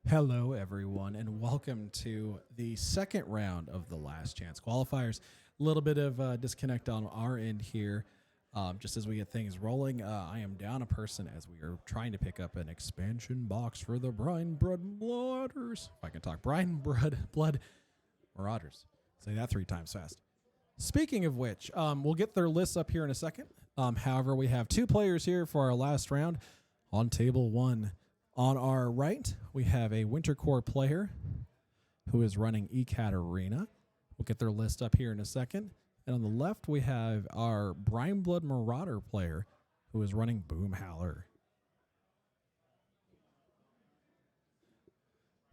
Hello, everyone, and welcome to the second round of the Last Chance Qualifiers. A little bit of disconnect on our end here, just as we get things rolling. I am down a person as we are trying to pick up an expansion box for the Brineblood Marauders. If I can talk, Brineblood Marauders. Say that 3 times fast. Speaking of which, we'll get their lists up here in a second. However, we have 2 players here for our last round on table 1. On our right, we have a Winter Korps player who is running Ekaterina. We'll get their list up here in a second. And on the left, we have our Brineblood Marauder player who is running Boomhowler.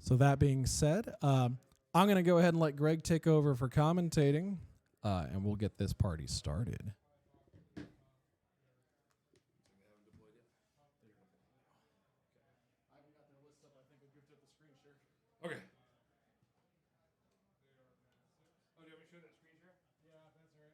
So that being said, I'm going to go ahead and let Greg take over for commentating, and we'll get this party started. Okay. Oh, do you want me to show that screen share? Yeah, that's all right.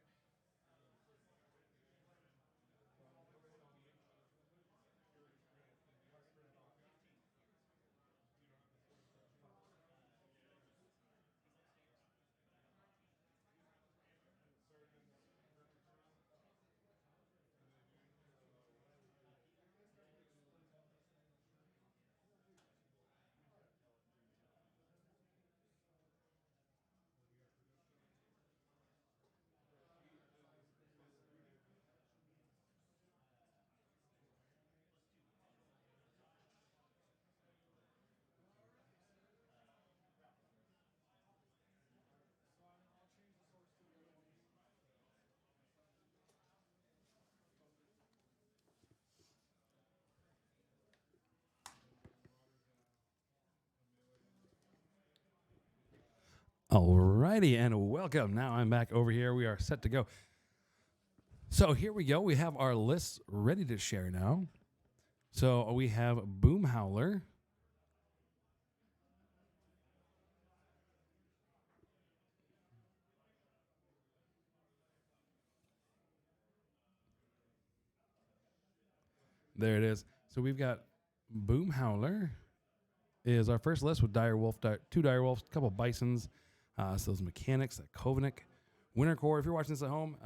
Alrighty, and welcome. Now I'm back over here. We are set to go. So here we go. We have our lists ready to share now. So we have Boomhowler. There it is. So we've got Boomhowler is our first list with Direwolf, 2 Direwolves, a couple Bisons, so those mechanics, that Covenant, Winter Korps. If you're watching this at home,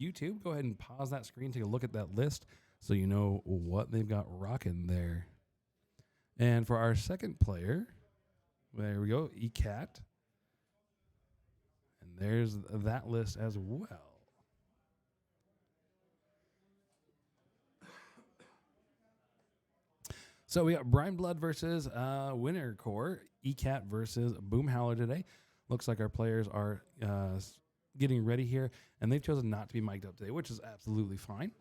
YouTube, go ahead and pause that screen, take a look at that list so you know what they've got rocking there. And for our second player, there we go, ECAT. And there's that list as well. So we got Brineblood versus Winter Korps, ECAT versus Boomhowler today. Looks like our players are getting ready here, and they've chosen not to be mic'd up today, which is absolutely fine.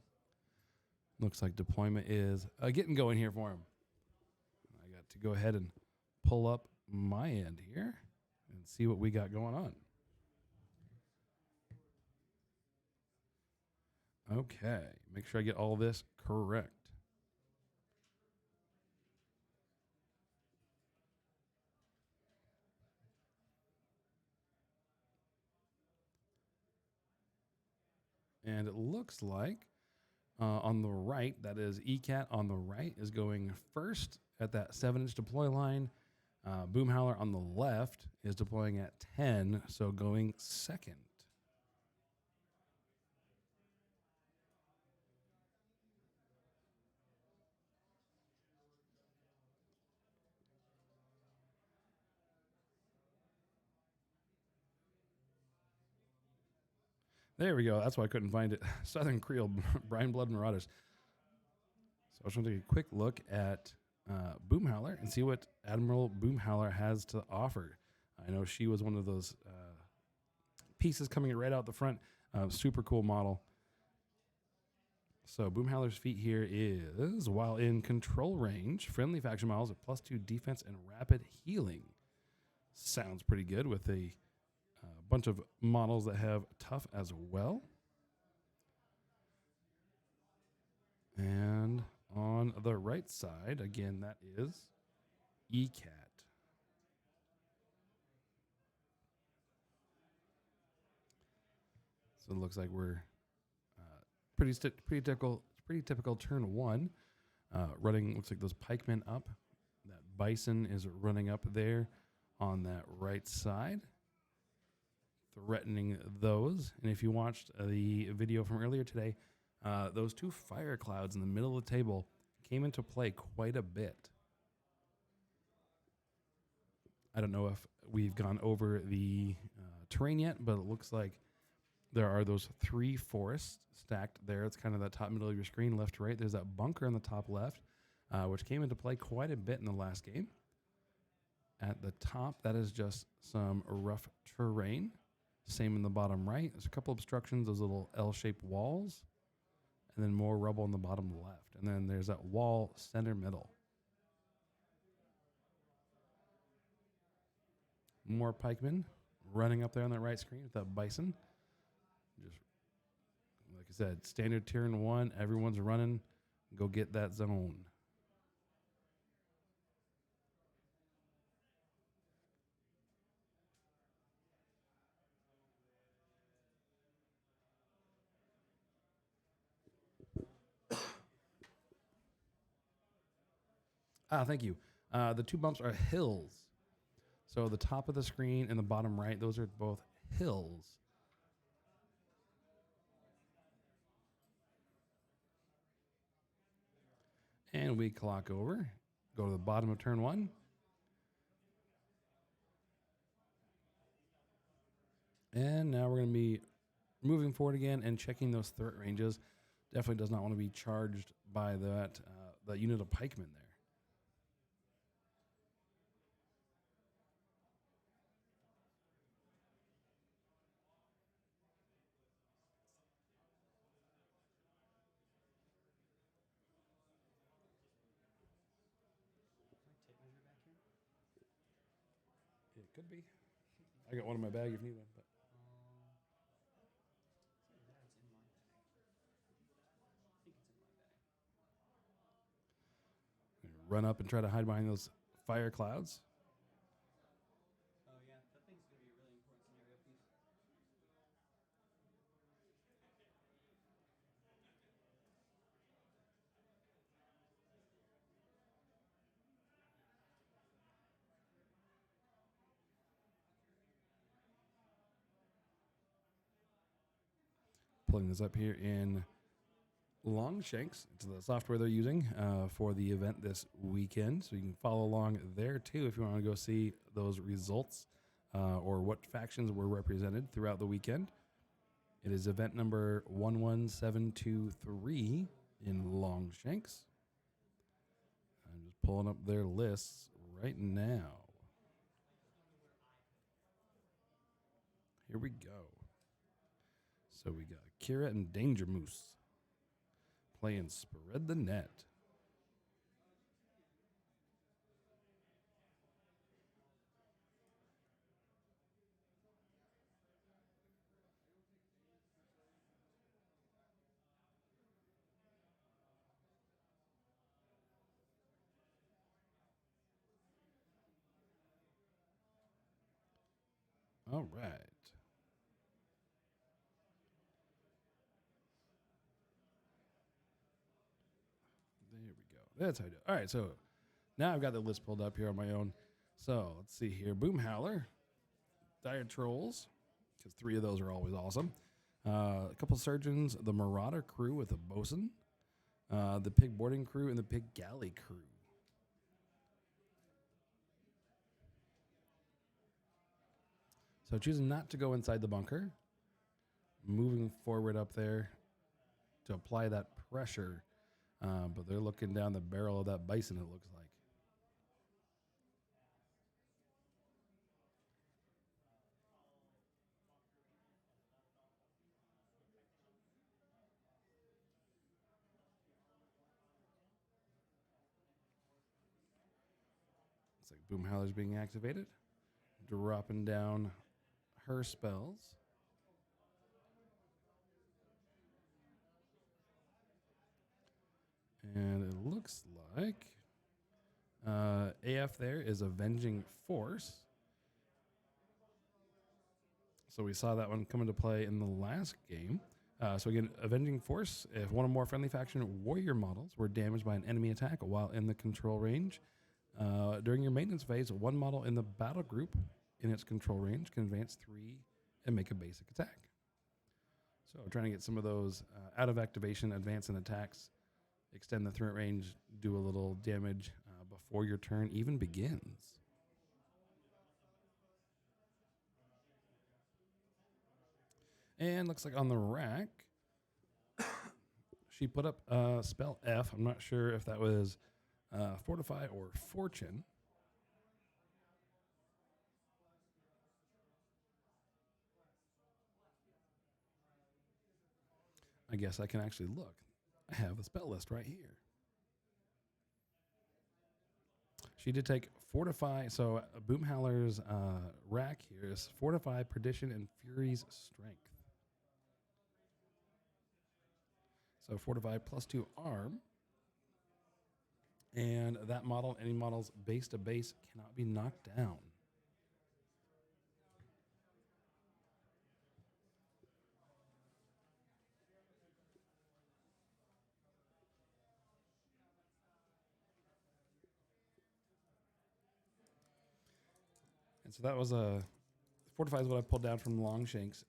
Looks like deployment is getting going here for them. I got to go ahead and pull up my end here and see what we got going on. Okay, make sure I get all this correct. And it looks like on the right, that is ECAT on the right, is going first at that 7-inch deploy line. Boomhowler on the left is deploying at 10, so going second. There we go. That's why I couldn't find it. Southern Creole, Brineblood Marauders. So I just want to take a quick look at Boomhowler and see what Admiral Boomhowler has to offer. I know she was one of those pieces coming right out the front. Super cool model. So Boomhowler's feat here is, while in control range, friendly faction models at +2 defense and rapid healing. Sounds pretty good with a bunch of models that have tough as well. And on the right side, again, that is ECAT. So it looks like we're pretty typical turn 1. Running, looks like those pikemen up, that Bison is running up there on that right side, threatening those. And if you watched the video from earlier today, those 2 fire clouds in the middle of the table came into play quite a bit. I don't know if we've gone over the terrain yet, but it looks like there are those 3 forests stacked there. It's kind of that top middle of your screen, left to right. There's that bunker on the top left, which came into play quite a bit in the last game. At the top, that is just some rough terrain. Same in the bottom right. There's a couple obstructions, those little L-shaped walls, and then more rubble in the bottom left. And then there's that wall center middle. More pikemen running up there on that right screen with that Bison. Just, like I said, standard turn 1, everyone's running. Go get that zone. Thank you. The 2 bumps are hills. So the top of the screen and the bottom right, those are both hills. And we clock over, go to the bottom of turn 1. And now we're going to be moving forward again and checking those threat ranges. Definitely does not want to be charged by that unit of pikemen there. It could be. I got one in my bag if you need one. But. Run up and try to hide behind those fire clouds. Oh yeah, that thing's gonna be a really important scenario piece. Pulling this up here in Longshanks. It's the software they're using for the event this weekend. So you can follow along there too if you want to go see those results or what factions were represented throughout the weekend. It is event number 11723 in Longshanks. I'm just pulling up their lists right now. Here we go. So we got Kira and Danger Moose playing Spread the Net. All right. There we go. That's how I do it. All right, so now I've got the list pulled up here on my own. So let's see here. Boomhowler, Dire Trolls, because 3 of those are always awesome. A couple surgeons, the Marauder crew with a bosun, the Pig boarding crew, and the Pig galley crew. So choosing not to go inside the bunker, moving forward up there to apply that pressure. But they're looking down the barrel of that Bison, it looks like. Looks like Boomhowler's being activated. Dropping down her spells. And it looks like AF there is Avenging Force. So we saw that one come into play in the last game. So again, Avenging Force, if one or more friendly faction warrior models were damaged by an enemy attack while in the control range, During your maintenance phase, one model in the battle group in its control range can advance 3 and make a basic attack. So trying to get some of those out of activation, advance in attacks, extend the threat range, do a little damage before your turn even begins. And looks like on the rack, she put up spell F. I'm not sure if that was Fortify or Fortune. I guess I can actually look. I have the spell list right here. She did take Fortify. So Boomhowler's rack here is Fortify, Perdition, and Fury's Strength. So Fortify +2 arm. And that model, any models base to base, cannot be knocked down. And so that was Fortify is what I pulled down from Longshanks.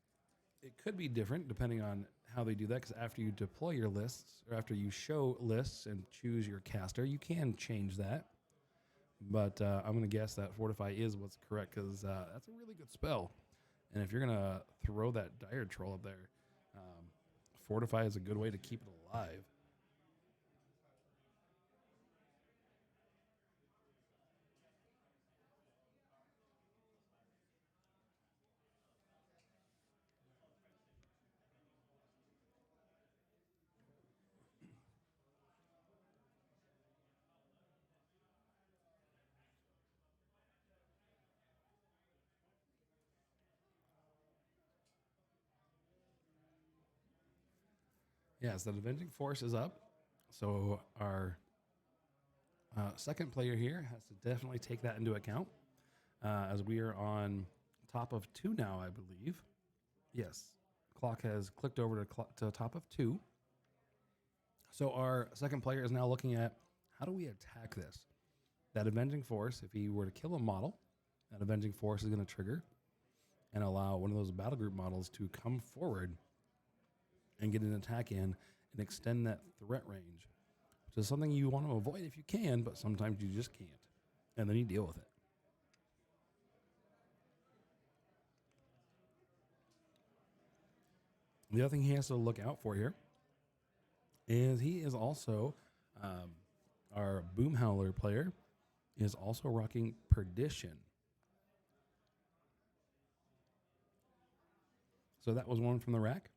It could be different depending on how they do that, because after you deploy your lists, or after you show lists and choose your caster, you can change that. But I'm going to guess that Fortify is what's correct, because that's a really good spell. And if you're going to throw that Dire Troll up there, Fortify is a good way to keep it alive. Yes, the Avenging Force is up. So our second player here has to definitely take that into account, as we are on top of 2 now, I believe. Yes, clock has clicked over to top of 2. So our second player is now looking at, how do we attack this? That Avenging Force, if he were to kill a model, that Avenging Force is going to trigger and allow one of those battle group models to come forward and get an attack in and extend that threat range, which is something you want to avoid if you can, but sometimes you just can't. And then you deal with it. The other thing he has to look out for here is he is also, our Boomhowler player is also rocking Perdition. So that was one from the rack.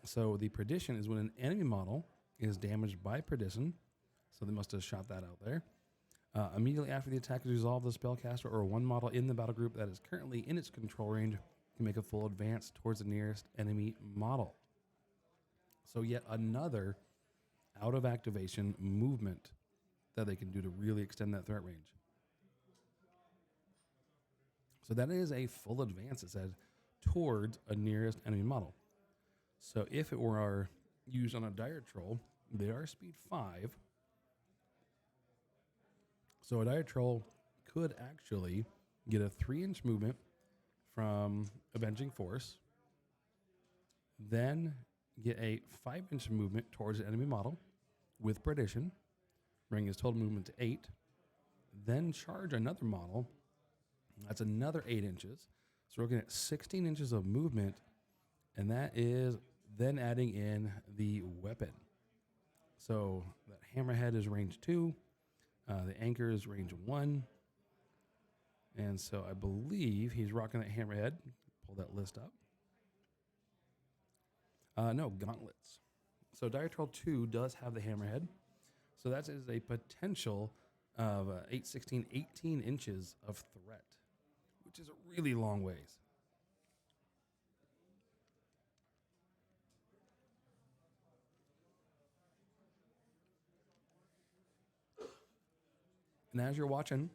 So the Perdition is when an enemy model is damaged by Perdition. So they must have shot that out there. Immediately after the attack is resolved, the spellcaster or one model in the battle group that is currently in its control range can make a full advance towards the nearest enemy model. So yet another out of activation movement that they can do to really extend that threat range. So that is a full advance, it said, towards a nearest enemy model. So if it were used on a Dire Troll, they are speed 5. So a Dire Troll could actually get a 3-inch movement from Avenging Force, then get a 5-inch movement towards an enemy model with Perdition, bring his total movement to 8, then charge another model. That's another 8 inches. So we're looking at 16 inches of movement, and that is then adding in the weapon. So that hammerhead is range 2. The anchor is range 1. And so I believe he's rocking that hammerhead. Pull that list up. No, gauntlets. So Dire Troll 2 does have the hammerhead. So that is a potential of 8, 16, 18 inches of threat, which is a really long ways. And as you're watching,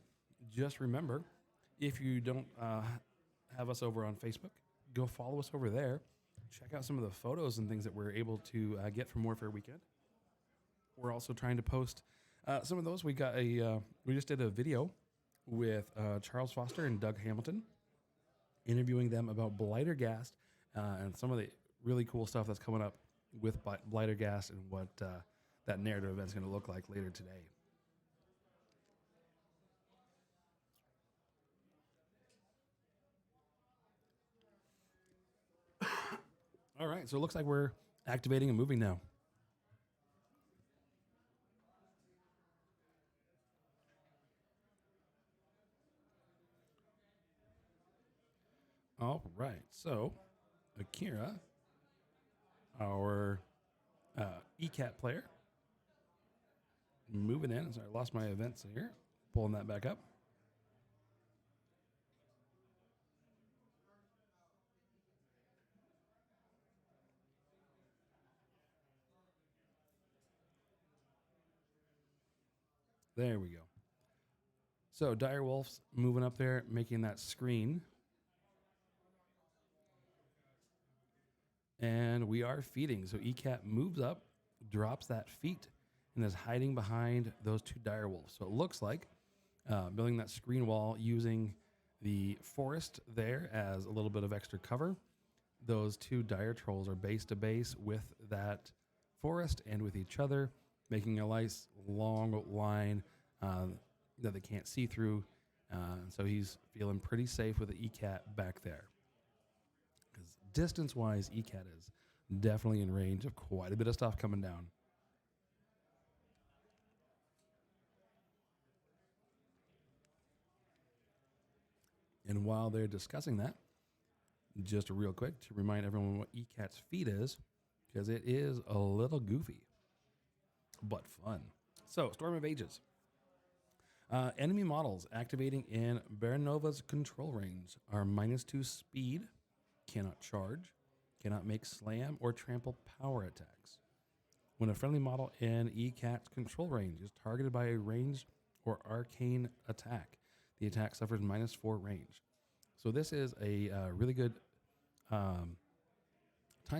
just remember, if you don't have us over on Facebook, go follow us over there. Check out some of the photos and things that we're able to get from Warfaire Weekend. We're also trying to post Some of those we got we just did a video with Charles Foster and Doug Hamilton, interviewing them about Blighter Gas and some of the really cool stuff that's coming up with Blighter Gas and what that narrative event's going to look like later today. All right, so it looks like we're activating and moving now. All right, so Akira, our ECAT player, moving in. Sorry, I lost my events here. Pulling that back up. There we go. So Dire Wolf's moving up there, making that screen. And we are feeding. So ECAT moves up, drops that feet, and is hiding behind those two Dire Wolves. So it looks like building that screen wall using the forest there as a little bit of extra cover. Those two Dire Trolls are base to base with that forest and with each other, making a nice long line that they can't see through. So he's feeling pretty safe with the ECAT back there. Because distance-wise, ECAT is definitely in range of quite a bit of stuff coming down. And while they're discussing that, just real quick to remind everyone what ECAT's feat is, because it is a little goofy, but fun. So, Storm of Ages. Enemy models activating in Baranova's control range are -2 speed, cannot charge, cannot make slam or trample power attacks. When a friendly model in ECAT's control range is targeted by a ranged or arcane attack, the attack suffers -4 range. So this is a really good time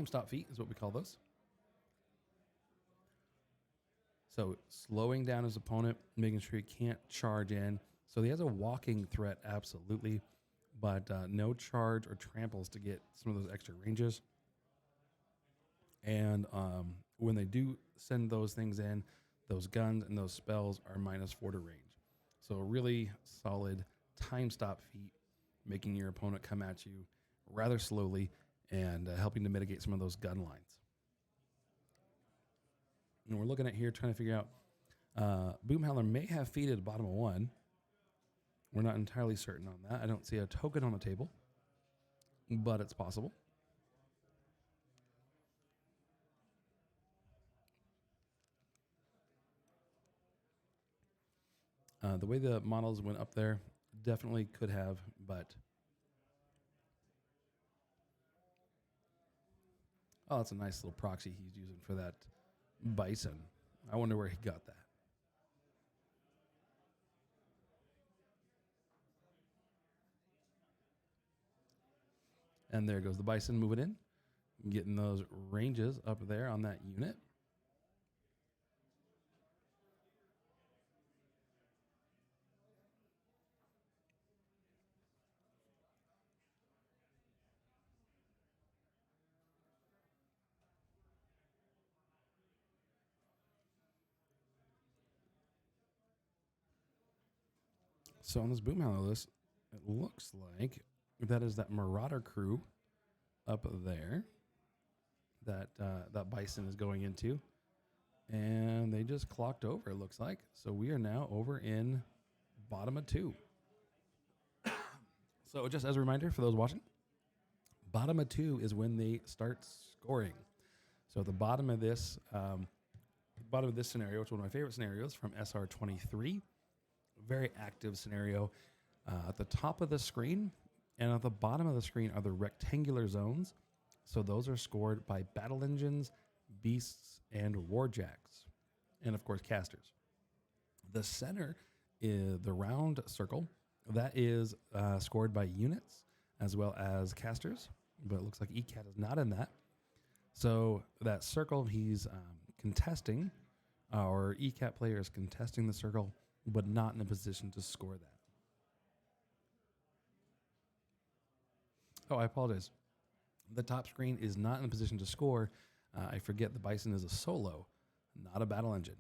stop feat is what we call those. So slowing down his opponent, making sure he can't charge in. So he has a walking threat, absolutely, but no charge or tramples to get some of those extra ranges. And when they do send those things in, those guns and those spells are -4 to range. So a really solid time stop feat, making your opponent come at you rather slowly and helping to mitigate some of those gun lines. And we're looking at here trying to figure out, Boomhowler may have feeded the bottom of 1. We're not entirely certain on that. I don't see a token on the table, but it's possible. The way the models went up there, definitely could have, but... Oh, that's a nice little proxy he's using for that bison. I wonder where he got that. And there goes the bison moving in, getting those ranges up there on that unit. So on this Boomhowler list, it looks like that is that Marauder crew up there that that bison is going into. And they just clocked over, it looks like. So we are now over in bottom of 2. So just as a reminder for those watching, bottom of 2 is when they start scoring. So at the bottom of this scenario, which is one of my favorite scenarios from SR23, very active scenario. At the top of the screen and at the bottom of the screen are the rectangular zones. So those are scored by battle engines, beasts, and warjacks, and of course casters. The center is the round circle. That is scored by units as well as casters, but it looks like ECAT is not in that. So that circle he's contesting Our ECAP player is contesting the circle, but not in a position to score that. Oh, I apologize. The top screen is not in a position to score. I forget the Bison is a solo, not a battle engine.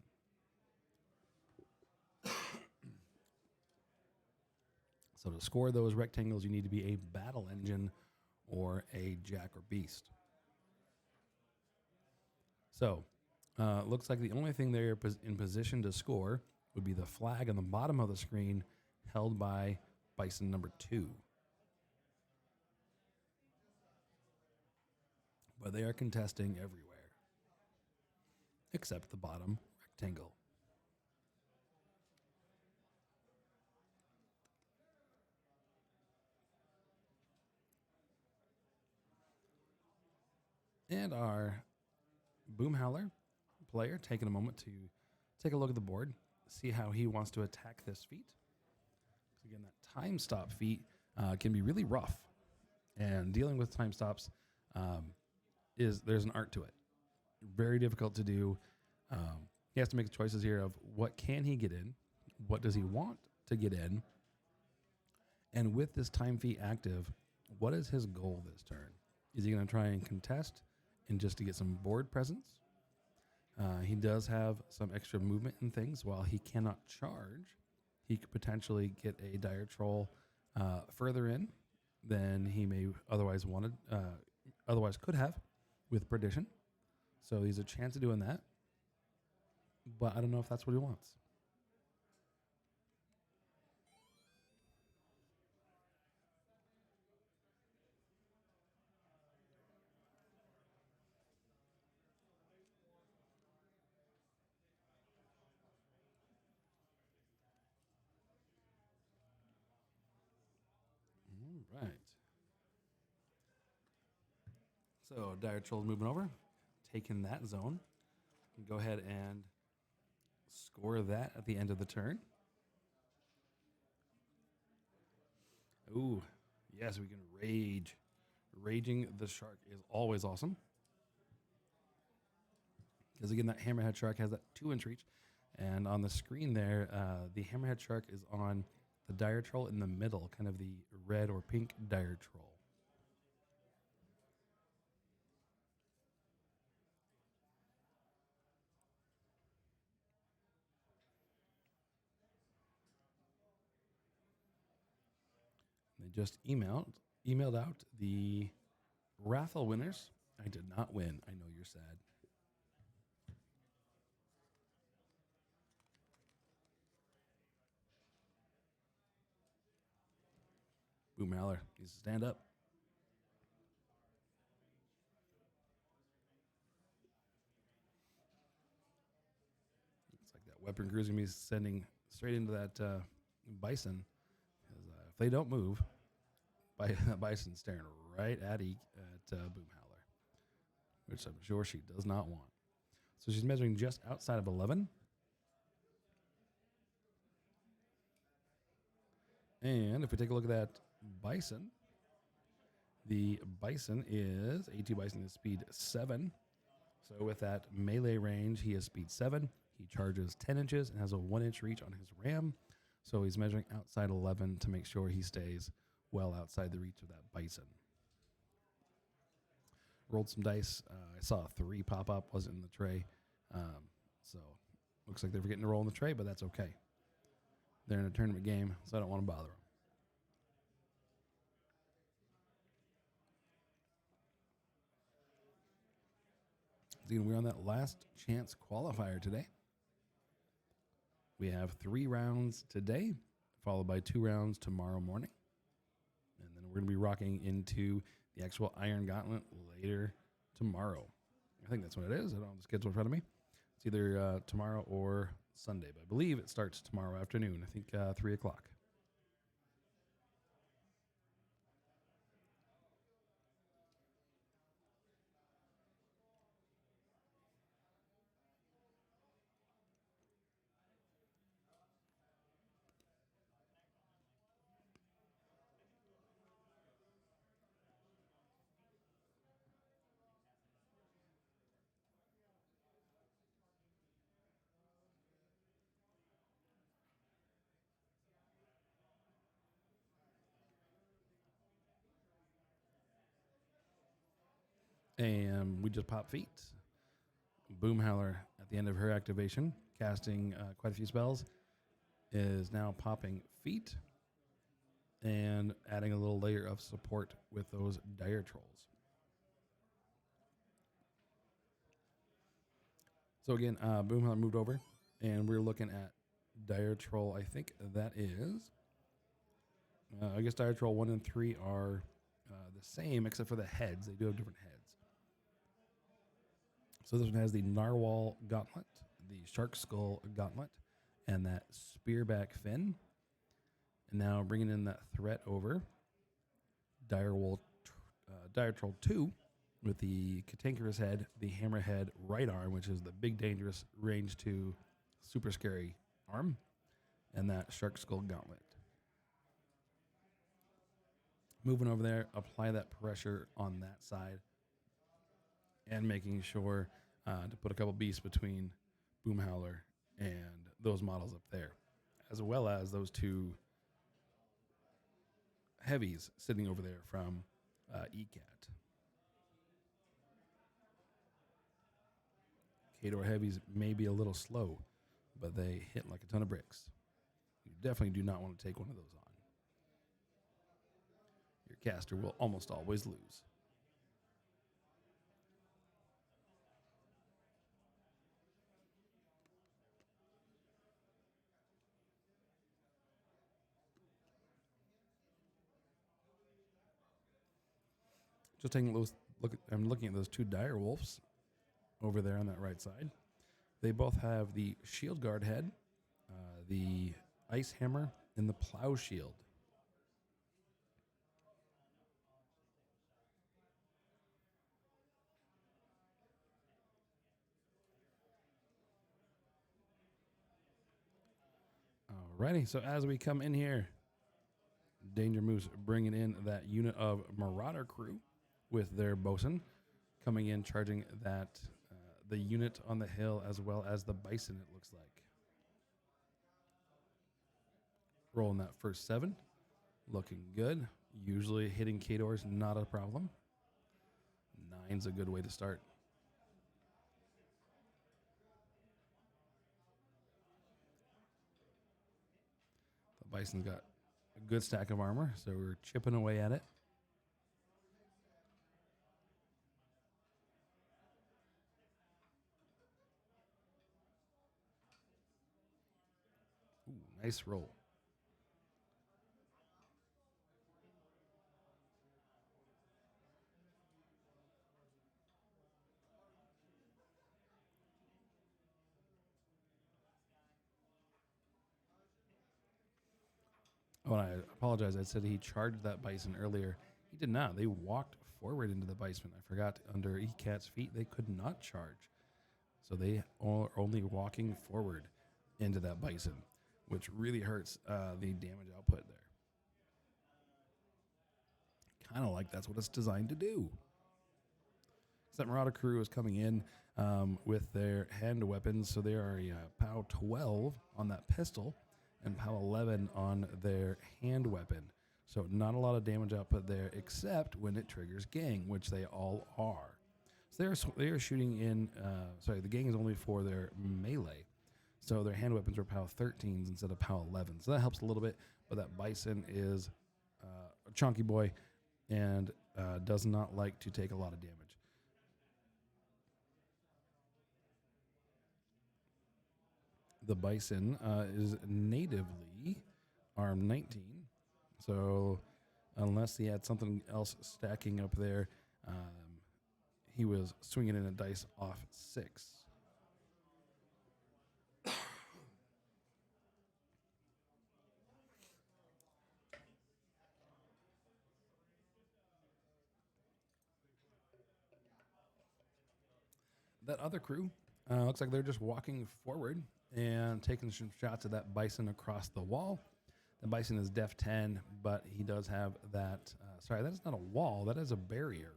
So to score those rectangles, you need to be a battle engine or a Jack or Beast. So looks like the only thing they're in position to score would be the flag on the bottom of the screen held by Bison number 2. But they are contesting everywhere, except the bottom rectangle. And our Boomhowler player taking a moment to take a look at the board, see how he wants to attack this feat. Again, that time stop feat can be really rough, and dealing with time stops there's an art to it. Very difficult to do. He has to make choices here of what can he get in, what does he want to get in, and with this time feat active, what is his goal this turn? Is he going to try and contest and just to get some board presence? He does have some extra movement and things. While he cannot charge, he could potentially get a dire troll further in than he may otherwise could have with perdition. So he's a chance of doing that. But I don't know if that's what he wants. All right. So dire troll's moving over, taking that zone. Go ahead and score that at the end of the turn. Ooh, yes, we can rage. Raging the shark is always awesome. Because again, that hammerhead shark has that 2-inch reach. And on the screen there, the hammerhead shark is on the dire troll in the middle, kind of the red or pink dire troll. They just emailed out the raffle winners. I did not win. I know you're sad. Boomhowler needs to stand up. Looks like that weapon crew is going to be sending straight into that Bison. If they don't move, Bison's staring right at Boomhowler, which I'm sure she does not want. So she's measuring just outside of 11. And if we take a look at that Bison, the Bison is, A2 Bison is speed 7. So with that melee range, he is speed 7. He charges 10 inches and has a 1-inch reach on his ram. So he's measuring outside 11 to make sure he stays well outside the reach of that Bison. Rolled some dice. I saw a 3 pop up, wasn't in the tray. So looks like they're forgetting to roll in the tray, but that's okay. They're in a tournament game, so I don't want to bother them. Again, we're on that last chance qualifier today. We have 3 rounds today, followed by 2 rounds tomorrow morning. And then we're going to be rocking into the actual Iron Gauntlet later tomorrow. I think that's what it is. I don't have the schedule in front of me. It's either tomorrow or Sunday, but I believe it starts tomorrow afternoon. I think 3 o'clock. And we just pop feet. Boomhowler, at the end of her activation, casting quite a few spells, is now popping feet and adding a little layer of support with those dire trolls. So again, Boomhowler moved over, and we're looking at dire troll. I think that is. I guess dire troll 1 and 3 are the same, except for the heads. They do have different heads. So this one has the Narwhal Gauntlet, the Shark Skull Gauntlet, and that Spearback Fin. And now bringing in that threat over, Dire Troll 2 with the Cantankerous Head, the Hammerhead Right Arm, which is the big dangerous range 2 super scary arm, and that Shark Skull Gauntlet. Moving over there, apply that pressure on that side, and making sure to put a couple beasts between Boomhowler and those models up there, as well as those 2 heavies sitting over there from ECAT. Khador heavies may be a little slow, but they hit like a ton of bricks. You definitely do not want to take one of those on. Your caster will almost always lose. Just taking a look. I'm looking at those 2 dire wolves over there on that right side. They both have the shield guard head, the ice hammer, and the plow shield. Alrighty, so as we come in here, Danger Moose bringing in that unit of Marauder crew with their bosun, coming in, charging that the unit on the hill as well as the bison, it looks like. Rolling that first 7, looking good. Usually hitting Khador's not a problem. 9's a good way to start. The bison's got a good stack of armor, so we're chipping away at it. Ooh, nice roll. Oh, and I apologize. I said he charged that bison earlier. He did not. They walked forward into the bison. I forgot, under ECAT's feet, they could not charge. So they are only walking forward into that bison, which really hurts the damage output there. Kind of like that's what it's designed to do. So that Marauder crew is coming in with their hand weapons. So they are a POW 12 on that pistol and POW 11 on their hand weapon. So not a lot of damage output there, except when it triggers gang, which they all are. So they are shooting in, the gang is only for their melee. So their hand weapons are POW 13s instead of POW 11. So that helps a little bit, but that bison is a chunky boy and does not like to take a lot of damage. The bison is natively arm 19. So unless he had something else stacking up there, he was swinging in a dice off 6. That other crew looks like they're just walking forward and taking some shots at that bison across the wall. The bison is def 10, but he does have that. That is not a wall. That is a barrier.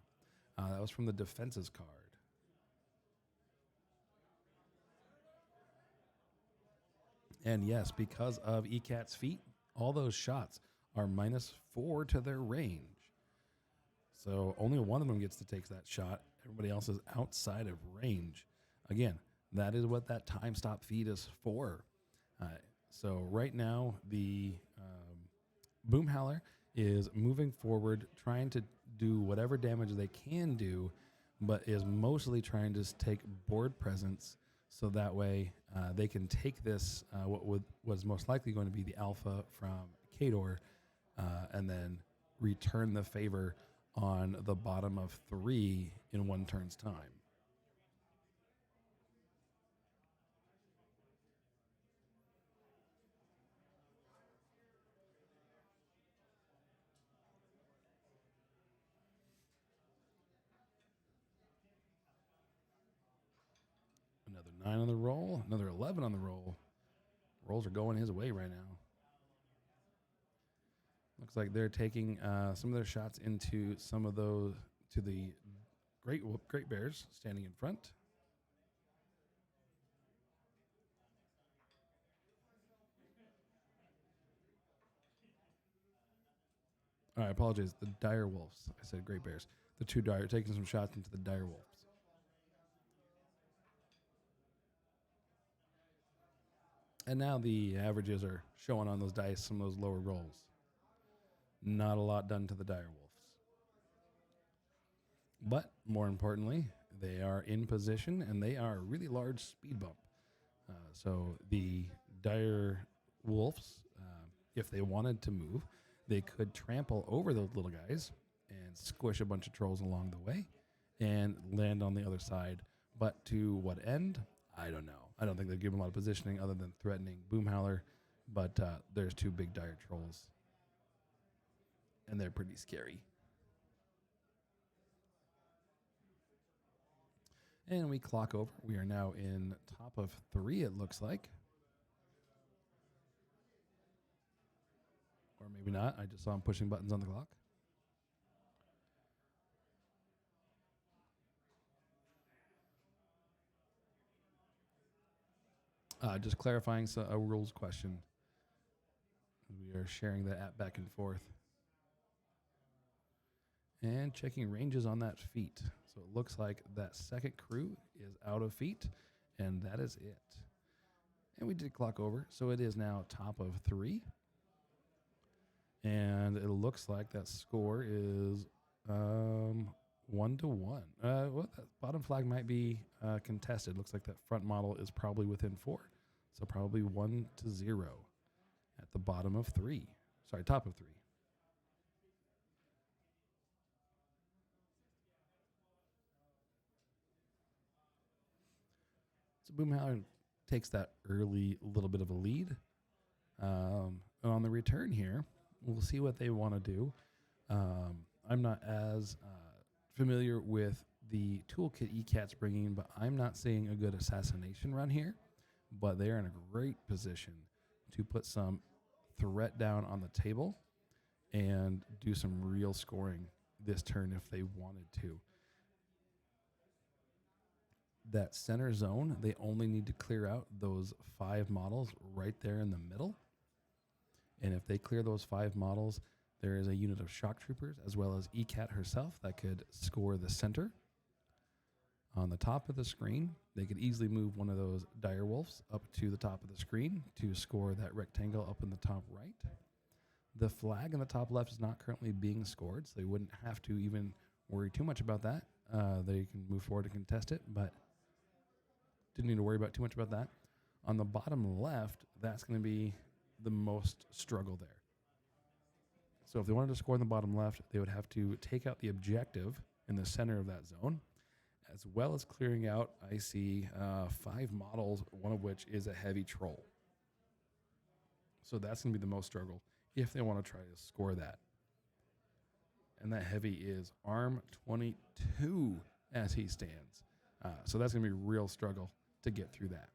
That was from the defenses card. And yes, because of ECAT's feet, all those shots are -4 to their range. So only one of them gets to take that shot. Everybody else is outside of range. Again, that is what that time stop feed is for. So right now, the Boomhowler is moving forward, trying to do whatever damage they can do, but is mostly trying to take board presence so that way they can take this, what was most likely going to be the alpha from Kador, and then return the favor on the bottom of 3 in 1 turn's time. Another 9 on the roll, another 11 on the roll. Rolls are going his way right now. Looks like they're taking some of their shots into some of those, to the Great Bears standing in front. I apologize. The Dire Wolves. I said Great Bears. The 2 Dire taking some shots into the Dire Wolves. And now the averages are showing on those dice, some of those lower rolls. Not a lot done to the Dire Wolves. But more importantly, they are in position and they are a really large speed bump. So the Dire Wolves, if they wanted to move, they could trample over those little guys and squish a bunch of trolls along the way and land on the other side. But to what end? I don't know. I don't think they've given a lot of positioning other than threatening Boomhowler, but there's 2 big dire trolls, and they're pretty scary. And we clock over. We are now in top of 3, it looks like. Or maybe not. I just saw him pushing buttons on the clock. Just clarifying a rules question. We are sharing the app back and forth. And checking ranges on that feat. So it looks like that second crew is out of feat, and that is it. And we did clock over, so it is now top of 3. And it looks like that score is 1-1. Well, that bottom flag might be contested. Looks like that front model is probably within 4. So probably 1-0 at the bottom of 3. Sorry, top of 3. So Boomhowler takes that early little bit of a lead. And on the return here, we'll see what they want to do. I'm not as familiar with the toolkit ECAT's bringing, but I'm not seeing a good assassination run here. But they're in a great position to put some threat down on the table and do some real scoring this turn if they wanted to. That center zone, they only need to clear out those 5 models right there in the middle. And if they clear those 5 models, there is a unit of shock troopers as well as ECAT herself that could score the center. On the top of the screen, they could easily move one of those dire wolves up to the top of the screen to score that rectangle up in the top right. The flag in the top left is not currently being scored, so they wouldn't have to even worry too much about that. They can move forward and contest it, but didn't need to worry about too much about that. On the bottom left, that's going to be the most struggle there. So if they wanted to score in the bottom left, they would have to take out the objective in the center of that zone, as well as clearing out, I see 5 models, one of which is a heavy troll. So that's going to be the most struggle if they want to try to score that. And that heavy is arm 22 as he stands. So that's going to be a real struggle to get through that.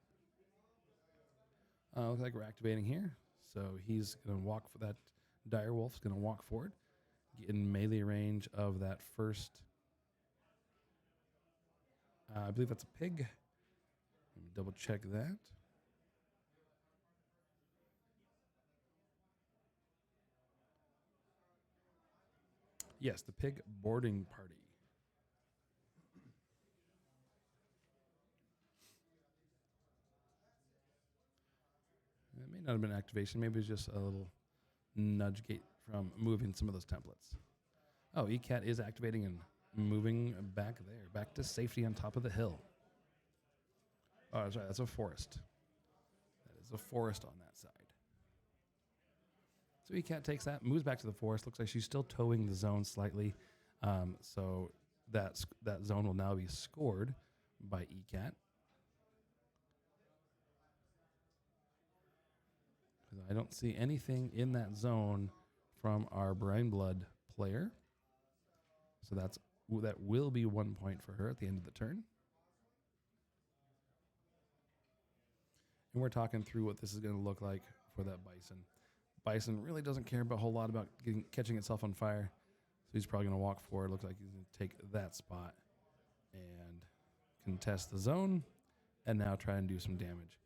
Looks like we're activating here. So he's going to walk for that. Dire Wolf's going to walk forward, get in melee range of that first. I believe that's a pig. Let me double check that. Yes, the pig boarding party. not have been activation. Maybe it's just a little nudge gate from moving some of those templates. Oh, ECAT is activating and moving back there, back to safety on top of the hill. Oh, that's right. That's a forest. That is a forest on that side. So ECAT takes that, moves back to the forest. Looks like she's still towing the zone slightly. So that zone will now be scored by ECAT. I don't see anything in that zone from our Brineblood player. So that will be 1 point for her at the end of the turn. And we're talking through what this is going to look like for that Bison. Bison really doesn't care a whole lot about catching itself on fire. So he's probably going to walk forward. Looks like he's going to take that spot and contest the zone and now try and do some damage.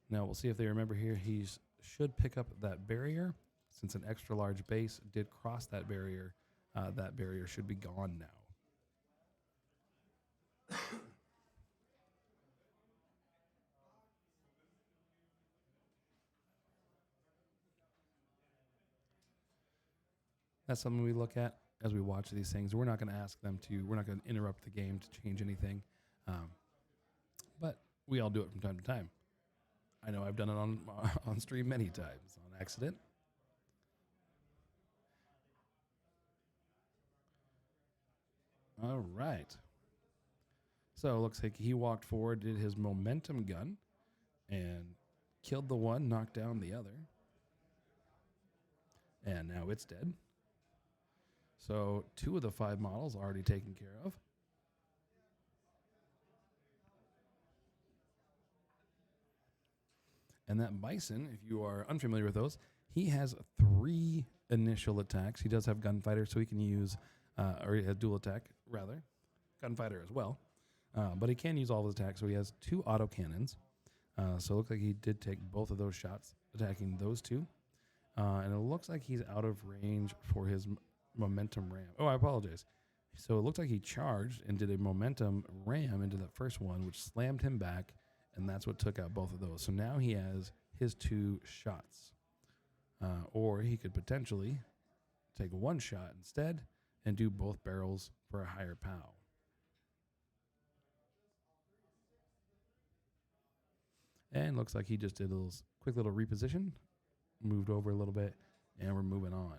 Now we'll see if they remember here. He should pick up that barrier. Since an extra large base did cross that barrier should be gone now. That's something we look at as we watch these things. We're not going to ask them to, we're not going to interrupt the game to change anything. But we all do it from time to time. I know I've done it on stream many times on accident. All right. So it looks like he walked forward, did his momentum gun, and killed the one, knocked down the other. And now it's dead. So 2 of the 5 models already taken care of. And that Bison, if you are unfamiliar with those, he has 3 initial attacks. He does have Gunfighter, so he can use, or he has dual attack, rather. Gunfighter as well. But he can use all of his attacks, so he has 2 autocannons. So it looks like he did take both of those shots, attacking those 2. And it looks like he's out of range for his momentum ram. Oh, I apologize. So it looks like he charged and did a momentum ram into that first one, which slammed him back, and that's what took out both of those. So now he has his 2 shots. Or he could potentially take 1 shot instead and do both barrels for a higher POW. And looks like he just did a quick little reposition, moved over a little bit, and we're moving on.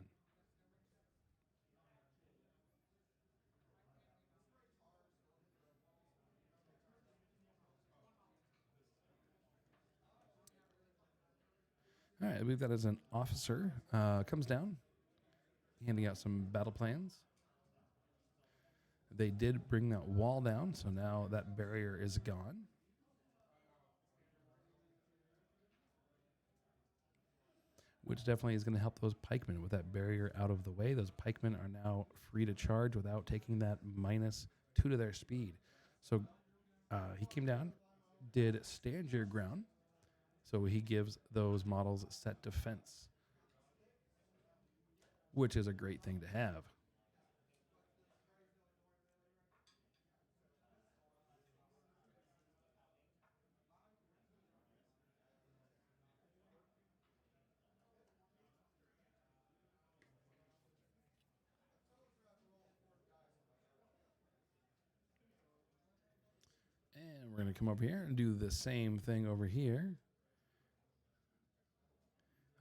All right, I believe that is an officer. Comes down, handing out some battle plans. They did bring that wall down, so now that barrier is gone. Which definitely is going to help those pikemen with that barrier out of the way. Those pikemen are now free to charge without taking that -2 to their speed. So he came down, did stand your ground. So he gives those models set defense, which is a great thing to have. And we're going to come over here and do the same thing over here.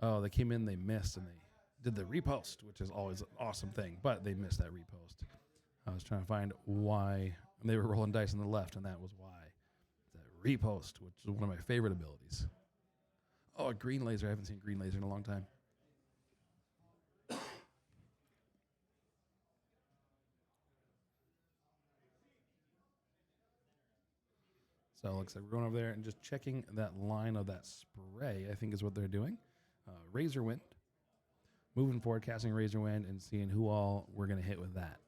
Oh, they came in, they missed, and they did the repost, which is always an awesome thing, but they missed that repost. I was trying to find why they were rolling dice on the left, and that was why. That repost, which is one of my favorite abilities. Oh, a green laser. I haven't seen green laser in a long time. So it looks like we're going over there and just checking that line of that spray, I think is what they're doing. Razor Wind. Moving forward, casting Razor Wind and seeing who all we're going to hit with that.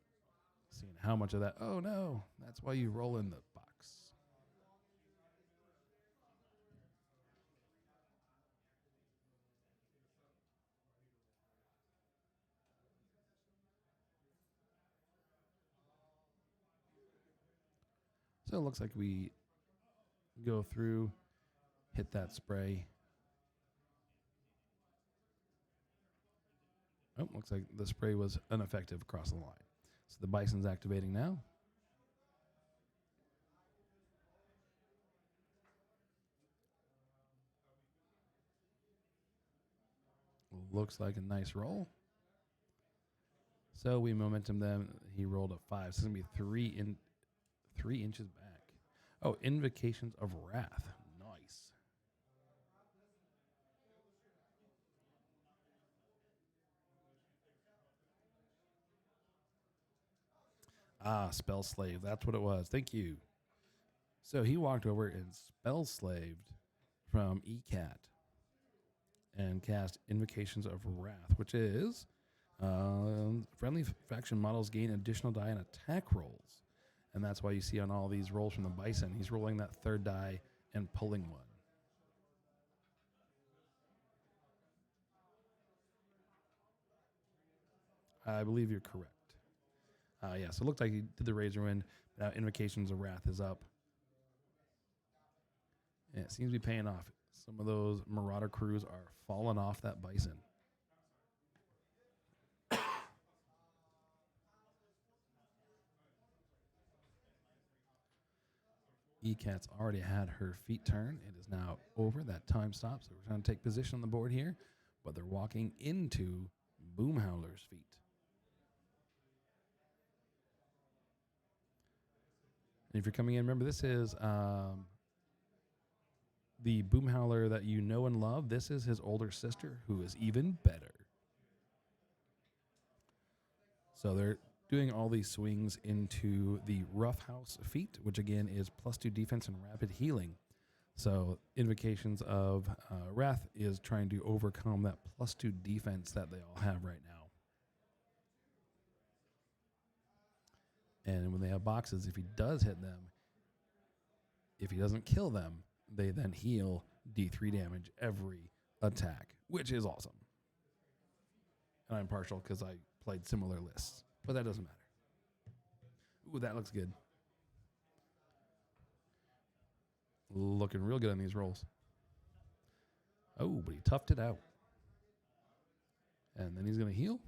Seeing how much of that. Oh, no. That's why you roll in the box. So it looks like we go through, hit that spray. Oh, looks like the spray was ineffective across the line. So the Bison's activating now. Looks like a nice roll. So we momentum them. He rolled a 5. So it's going to be 3 inches back. Oh, Invocations of Wrath. Nice. Ah, Spell Slave. That's what it was. Thank you. So he walked over and Spell Slaved from ECAT and cast Invocations of Wrath, which is friendly faction models gain additional die and attack rolls. And that's why you see on all these rolls from the Bison, he's rolling that 3rd die and pulling one. I believe you're correct. Yeah, so it looked like he did the Razor Wind. Now Invocations of Wrath is up. And it seems to be paying off. Some of those Marauder crews are falling off that Bison. ECAT's already had her feet turn. It is now over. That time stops. So we're trying to take position on the board here, but they're walking into Boomhowler's feet. And if you're coming in, remember this is the Boomhowler that you know and love. This is his older sister, who is even better. So they're doing all these swings into the Rough House feat, which again is +2 defense and rapid healing. So Invocations of Wrath is trying to overcome that +2 defense that they all have right now. And when they have boxes, if he does hit them, if he doesn't kill them, they then heal D3 damage every attack, which is awesome. And I'm partial because I played similar lists, but that doesn't matter. Ooh, that looks good. Looking real good on these rolls. Oh, but he toughed it out. And then he's going to heal.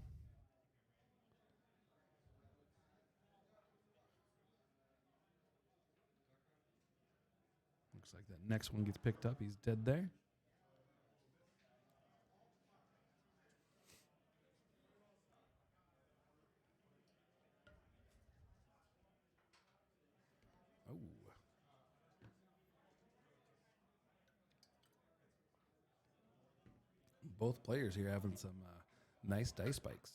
Looks like that next one gets picked up. He's dead there. Oh. Both players here having some nice dice spikes.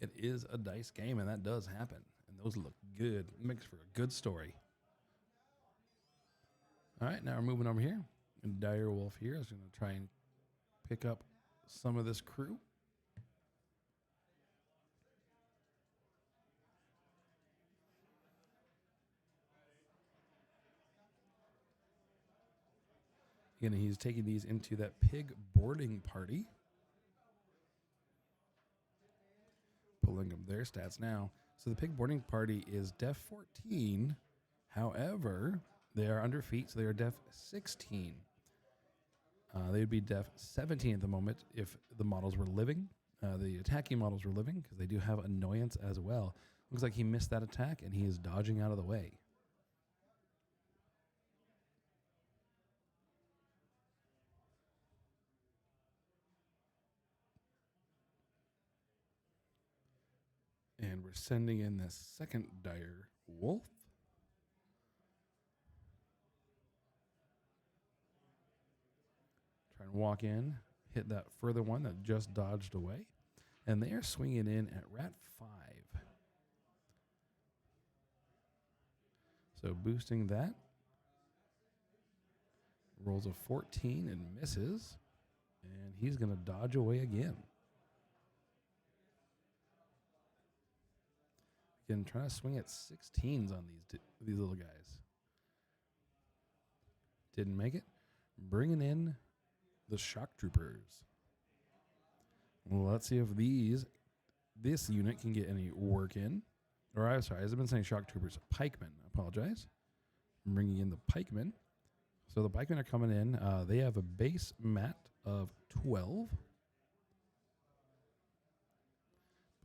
It is a dice game, and that does happen. And those look good. Makes for a good story. All right, now we're moving over here. And Dire Wolf here is going to try and pick up some of this crew. Again, he's taking these into that pig boarding party. Pulling up their stats now. So the pig boarding party is def 14. However, they are under feet, so they are def 16. They would be def 17 at the moment if the models were living. The attacking models were living because they do have annoyance as well. Looks like he missed that attack, and he is dodging out of the way. And we're sending in the second Dire Wolf. Trying to walk in, hit that further one that just dodged away. And they are swinging in at Rat 5. So boosting that. Rolls a 14 and misses. And he's going to dodge away again. Again, trying to swing at 16s on these little guys. Didn't make it. Bringing in the Shock Troopers. Well, let's see if this unit can get any work in. Or I'm sorry, I've been saying Shock Troopers. Pikemen, I apologize. I'm bringing in the Pikemen. So the Pikemen are coming in. They have a base mat of 12.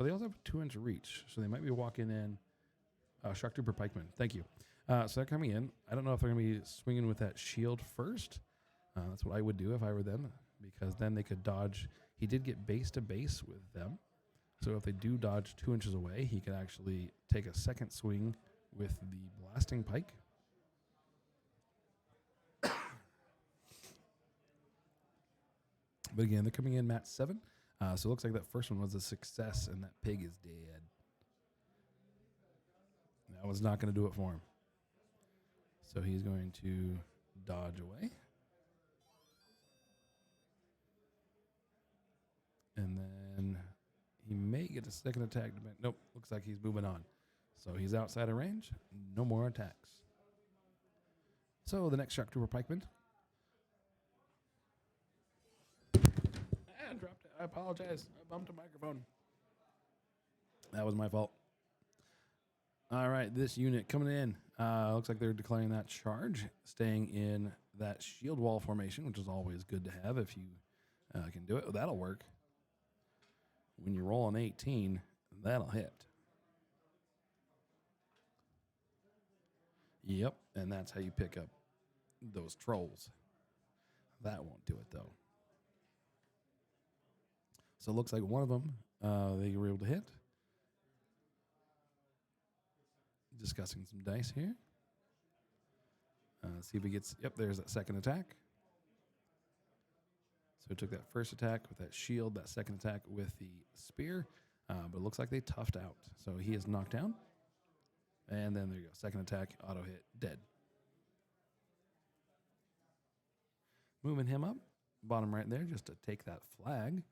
But they also have a 2-inch reach, so they might be walking in. Shock Trooper Pikeman, thank you. So they're coming in. I don't know if they're going to be swinging with that shield first. That's what I would do if I were them, because then they could dodge. He did get base to base with them. So if they do dodge 2 inches away, he could actually take a second swing with the blasting pike. But again, they're coming in mat 7. So it looks like that first one was a success, and that pig is dead. That was not going to do it for him. So he's going to dodge away. And then he may get a second attack. Nope, looks like he's moving on. So he's outside of range. No more attacks. So the next Shock Trooper Pikeman. I dropped it. I apologize. I bumped a microphone. That was my fault. All right, this unit coming in. Looks like they're declaring that charge, staying in that shield wall formation, which is always good to have if you can do it. Oh, that'll work. When you roll an 18, that'll hit. Yep, and that's how you pick up those trolls. That won't do it, though. So it looks like one of them they were able to hit. Discussing some dice here. See if he gets... Yep, there's that second attack. So he took that first attack with that shield, that second attack with the spear. But it looks like they toughed out. So he is knocked down. And then there you go. Second attack, auto hit, dead. Moving him up. Bottom right there just to take that flag.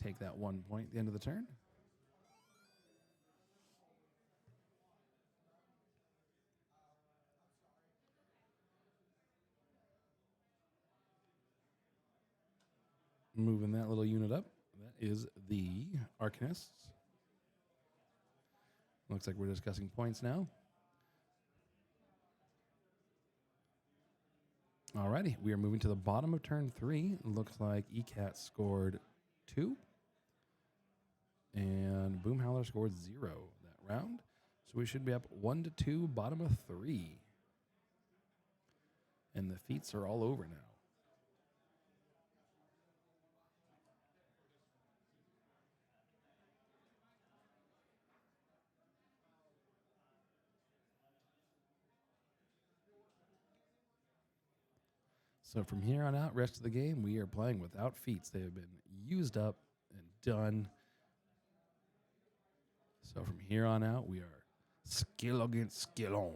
Take that 1 point at the end of the turn. Moving that little unit up. That is the Arcanists. Looks like we're discussing points now. Alrighty, we are moving to the bottom of turn 3. Looks like ECAT scored 2. And Boomhowler scored 0 that round. So we should be up 1-2, bottom of 3. And the feats are all over now. So from here on out, rest of the game, we are playing without feats. They have been used up and done. So from here on out, we are skill against skill on.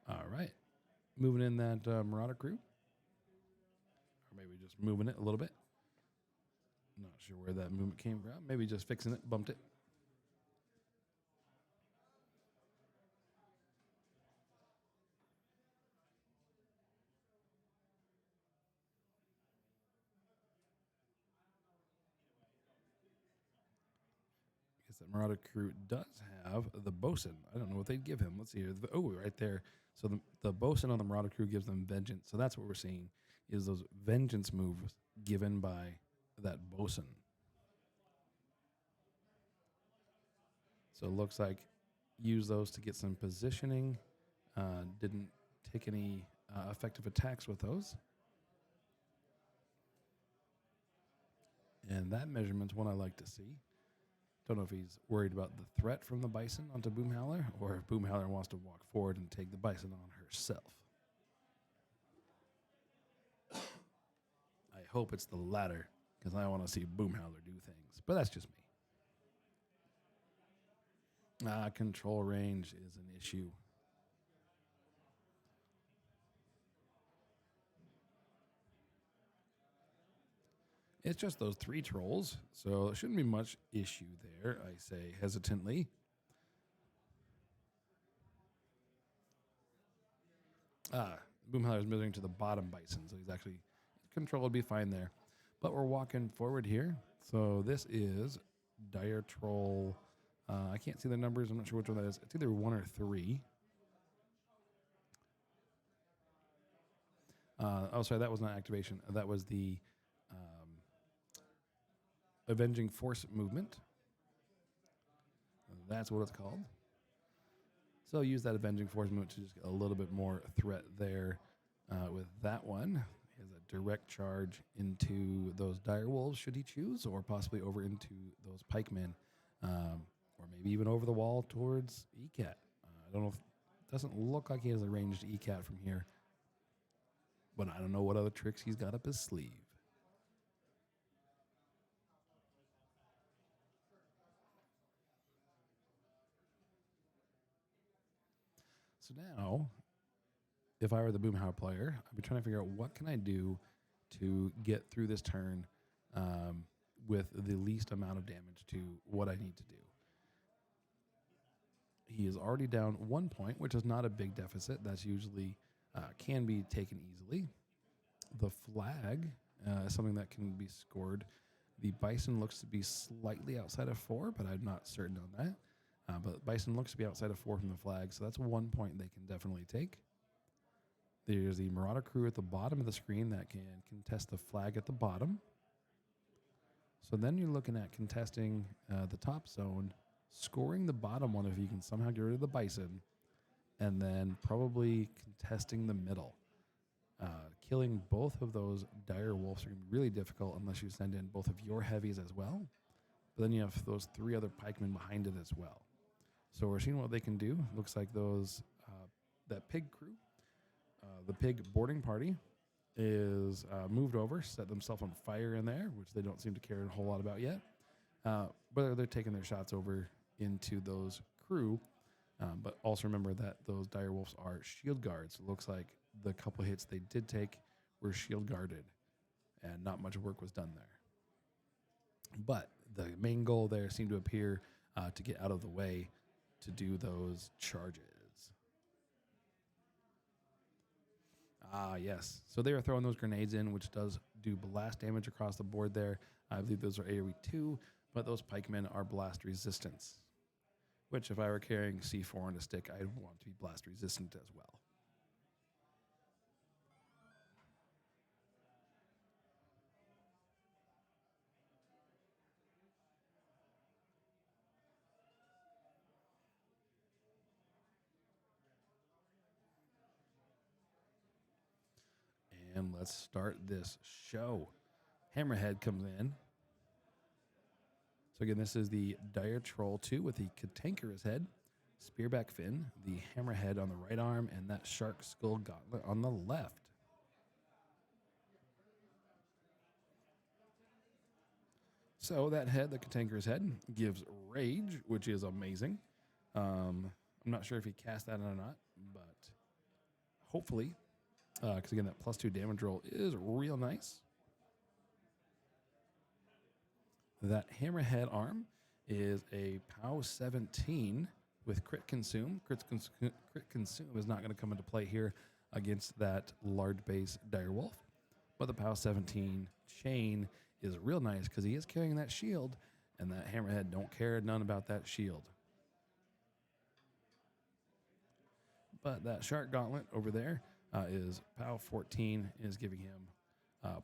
All right. Moving in that Marauder crew. Or maybe just moving it a little bit. Not sure where that movement came from. Maybe just fixing it, bumped it. That Marauder crew does have the bosun. I don't know what they'd give him. Let's see here. Right there. So the bosun on the Marauder crew gives them vengeance. So that's what we're seeing is those vengeance moves given by that bosun. So it looks like use those to get some positioning. Didn't take any effective attacks with those. And that measurement's one I like to see. Don't know if he's worried about the threat from the bison onto Boomhowler, or if Boomhowler wants to walk forward and take the bison on herself. I hope it's the latter, because I want to see Boomhowler do things. But that's just me. Control range is an issue. It's just those 3 trolls, so there shouldn't be much issue there, I say hesitantly. Boomhowler's moving to the bottom bison, so he's actually, control would be fine there. But we're walking forward here, so this is Dire Troll. I can't see the numbers, I'm not sure which one that is. It's either 1 or 3. Sorry, that was not activation. That was the... Avenging Force movement. That's what it's called. So use that Avenging Force movement to just get a little bit more threat there with that one. He has a direct charge into those dire wolves, should he choose, or possibly over into those pikemen, or maybe even over the wall towards ECAT. I don't know if it doesn't look like he has a ranged ECAT from here, but I don't know what other tricks he's got up his sleeve. So now, if I were the Boomhowler player, I'd be trying to figure out what can I do to get through this turn with the least amount of damage to what I need to do. He is already down 1 point, which is not a big deficit. That's usually can be taken easily. The flag is something that can be scored. The Bison looks to be slightly outside of 4, but I'm not certain on that. But Bison looks to be outside of 4 from the flag, so that's 1 point they can definitely take. There's the Marauder crew at the bottom of the screen that can contest the flag at the bottom. So then you're looking at contesting the top zone, scoring the bottom one if you can somehow get rid of the Bison, and then probably contesting the middle. Killing both of those dire wolves are going to be really difficult unless you send in both of your heavies as well. But then you have those 3 other pikemen behind it as well. So we're seeing what they can do. Looks like those that pig crew, the pig boarding party, is moved over, set themselves on fire in there, which they don't seem to care a whole lot about yet. But they're taking their shots over into those crew. But also remember that those dire wolves are shield guards. It looks like the couple hits they did take were shield guarded, and not much work was done there. But the main goal there seemed to appear to get out of the way to do those charges. Yes. So they were throwing those grenades in, which does do blast damage across the board there. I believe those are AoE 2, but those pikemen are blast resistance, which if I were carrying C4 on a stick, I'd want to be blast resistant as well. And let's start this show. Hammerhead comes in. So again, this is the Dire Troll 2 with the Cantankerous head, Spearback fin, the Hammerhead on the right arm, and that Shark Skull Gauntlet on the left. So that head, the Cantankerous head, gives Rage, which is amazing. I'm not sure if he cast that or not, but hopefully. Because again, that +2 damage roll is real nice. That Hammerhead arm is a POW 17 with Crit Consume. Crit Consume is not going to come into play here against that large base Direwolf. But the POW 17 chain is real nice because he is carrying that shield, and that Hammerhead don't care none about that shield. But that Shark Gauntlet over there is POW 14 is giving him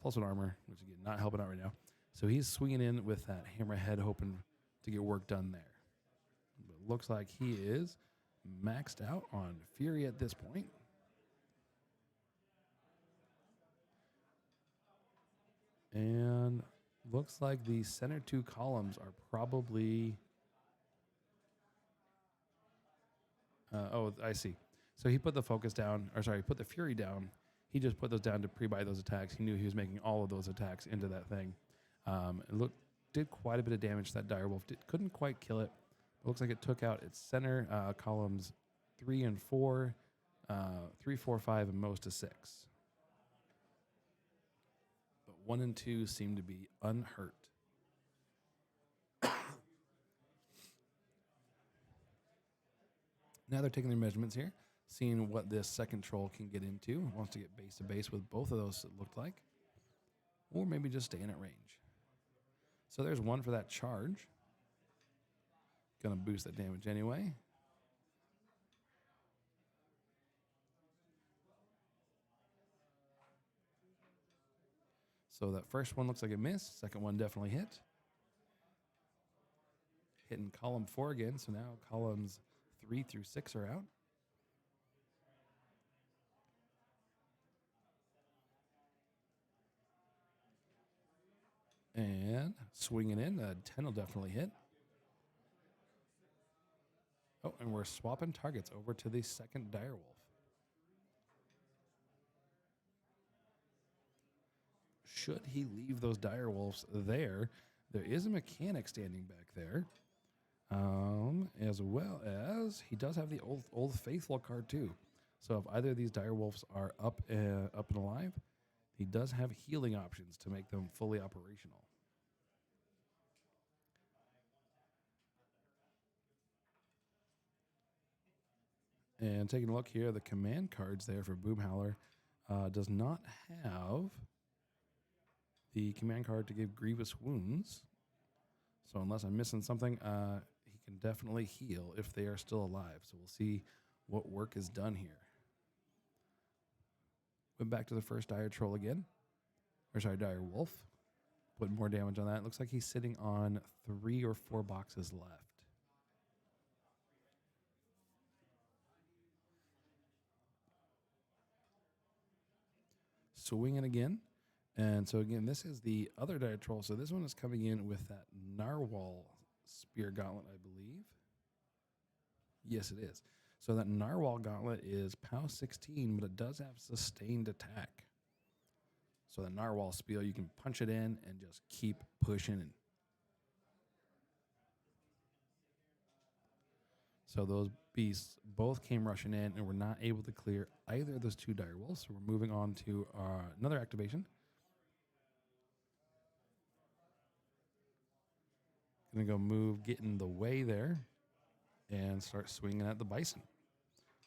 +1 armor, which again, not helping out right now. So he's swinging in with that Hammerhead, hoping to get work done there. But it looks like he is maxed out on Fury at this point. And looks like the center 2 columns are probably... oh, I see. So he put the focus down, or sorry, put the Fury down. He just put those down to pre-buy those attacks. He knew he was making all of those attacks into that thing. It did quite a bit of damage to that Direwolf. Couldn't quite kill it. It looks like it took out its center columns 3 and 4, 3, 4, 5, and most of 6. But 1 and 2 seem to be unhurt. Now they're taking their measurements here, seeing what this second troll can get into. Wants to get base to base with both of those, it looked like. Or maybe just staying at range. So there's 1 for that charge. Gonna boost that damage anyway. So that first one looks like a miss. Second one definitely hit. hitting column 4 again. So now columns 3 through 6 are out. And swinging in, 10 will definitely hit. Oh, and we're swapping targets over to the second direwolf. Should he leave those direwolves there, there is a mechanic standing back there. As well as he does have the old faithful card too. So if either of these direwolves are up and alive, he does have healing options to make them fully operational. And taking a look here, the command cards there for Boomhowler does not have the command card to give grievous wounds. So unless I'm missing something, he can definitely heal if they are still alive. So we'll see what work is done here. Went back to the first dire troll again. Or sorry, dire wolf. Put more damage on that. Looks like he's sitting on 3 or 4 boxes left. Swinging again. And so again, this is the other dire troll. So this one is coming in with that narwhal spear gauntlet, I believe. Yes, it is. So that narwhal gauntlet is POW 16, but it does have sustained attack. So the narwhal spear, you can punch it in and just keep pushing. So those beasts both came rushing in and were not able to clear either of those 2 direwolves. So we're moving on to another activation. Gonna go move, get in the way there, and start swinging at the bison.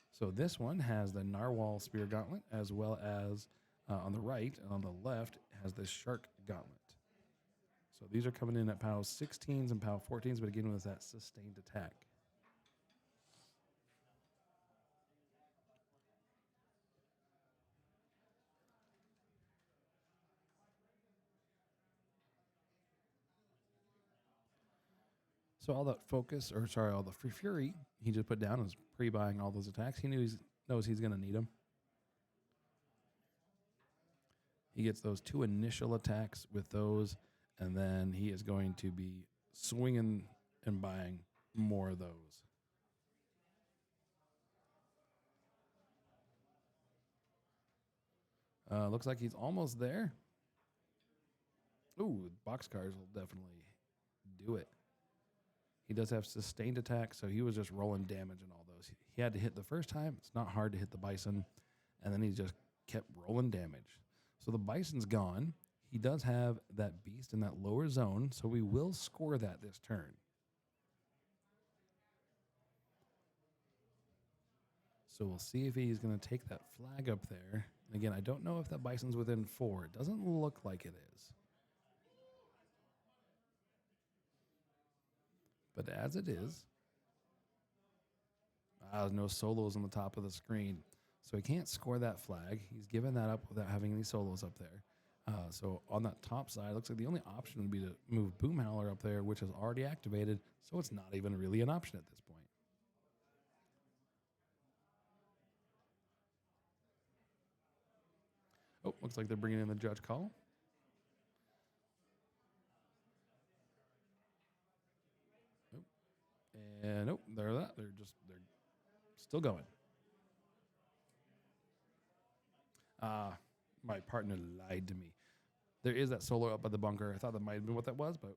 So this one has the narwhal spear gauntlet, as well as on the right and on the left has the shark gauntlet. So these are coming in at POW 16s and POW 14s, but again with that sustained attack. So all that focus, or sorry, all the free fury he just put down is pre-buying all those attacks. He knows he's going to need them. He gets those 2 initial attacks with those, and then he is going to be swinging and buying more of those. Looks like he's almost there. Ooh, boxcars will definitely do it. He does have sustained attack, so he was just rolling damage and all those. He had to hit the first time. It's not hard to hit the bison, and then he just kept rolling damage. So the bison's gone. He does have that beast in that lower zone, so we will score that this turn. So we'll see if he's going to take that flag up there. And again, I don't know if that bison's within 4. It doesn't look like it is. But as it is, there's no solos on the top of the screen. So he can't score that flag. He's given that up without having any solos up there. So on that top side, it looks like the only option would be to move Boomhowler up there, which is already activated. So it's not even really an option at this point. Oh, looks like they're bringing in the judge call. And nope, they're still going. My partner lied to me. There is that solo up by the bunker. I thought that might have been what that was, but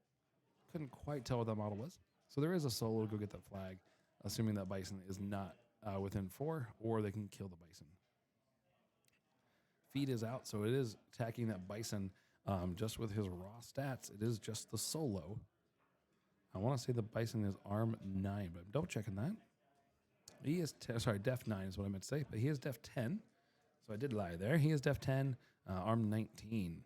couldn't quite tell what that model was. So there is a solo to go get that flag, assuming that bison is not within 4, or they can kill the bison. Feed is out, so it is attacking that bison just with his raw stats. It is just the solo. I want to say the bison is arm 9, but I'm double checking that. He is, def 9 is what I meant to say, but he is def 10. So I did lie there. He is def 10, arm 19.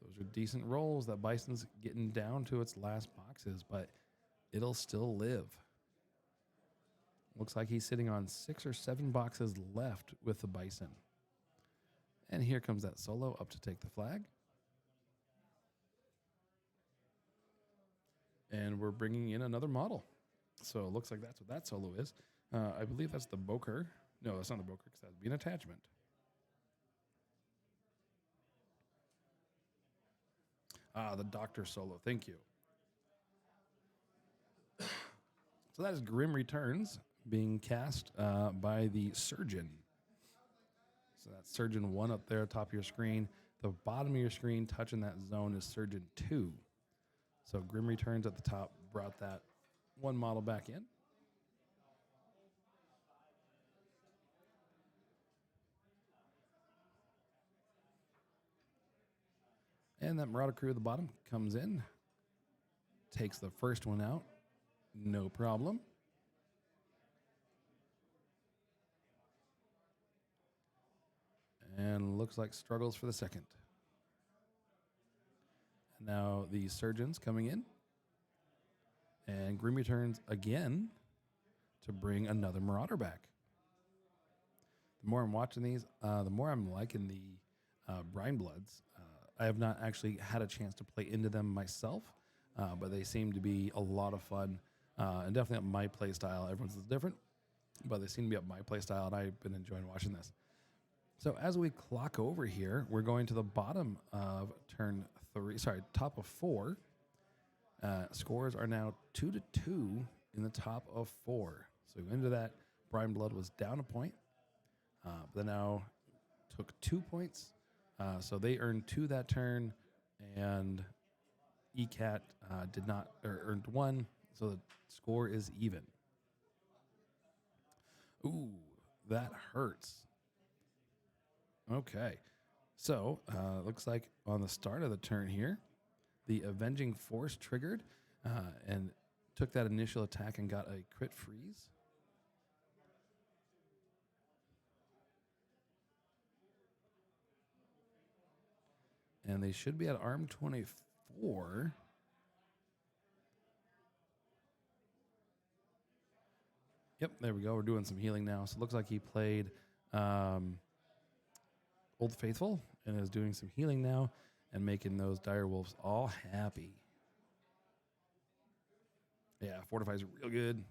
Those are decent rolls. That bison's getting down to its last boxes, but it'll still live. Looks like he's sitting on 6 or 7 boxes left with the Bison. And here comes that solo up to take the flag. And we're bringing in another model. So it looks like that's what that solo is. I believe that's the Boker. No, that's not the Boker because that would be an attachment. The Doctor solo. Thank you. So that is Grim Returns being cast by the Surgeon. So that's Surgeon 1 up there, top of your screen. The bottom of your screen touching that zone is Surgeon 2. So Grim Returns at the top brought that one model back in. And that Marauder crew at the bottom comes in, takes the first one out, no problem. And looks like struggles for the second. And now the Surgeon's coming in. And Grim returns again to bring another Marauder back. The more I'm watching these, the more I'm liking the Brinebloods. I have not actually had a chance to play into them myself, but they seem to be a lot of fun and definitely up my play style. Everyone's is different, but they seem to be up my play style, and I've been enjoying watching this. So as we clock over here, we're going to the bottom of top of 4. Scores are now 2-2 in the top of 4. So into that, Brineblood was down a point, but now took 2 points. So they earned 2 that turn, and ECAT did not, or earned 1. So the score is even. Ooh, that hurts. Okay, so looks like on the start of the turn here, the Avenging Force triggered and took that initial attack and got a crit freeze. And they should be at arm 24. Yep, there we go. We're doing some healing now. So it looks like he played Old Faithful and is doing some healing now and making those dire wolves all happy. Yeah, fortifies real good.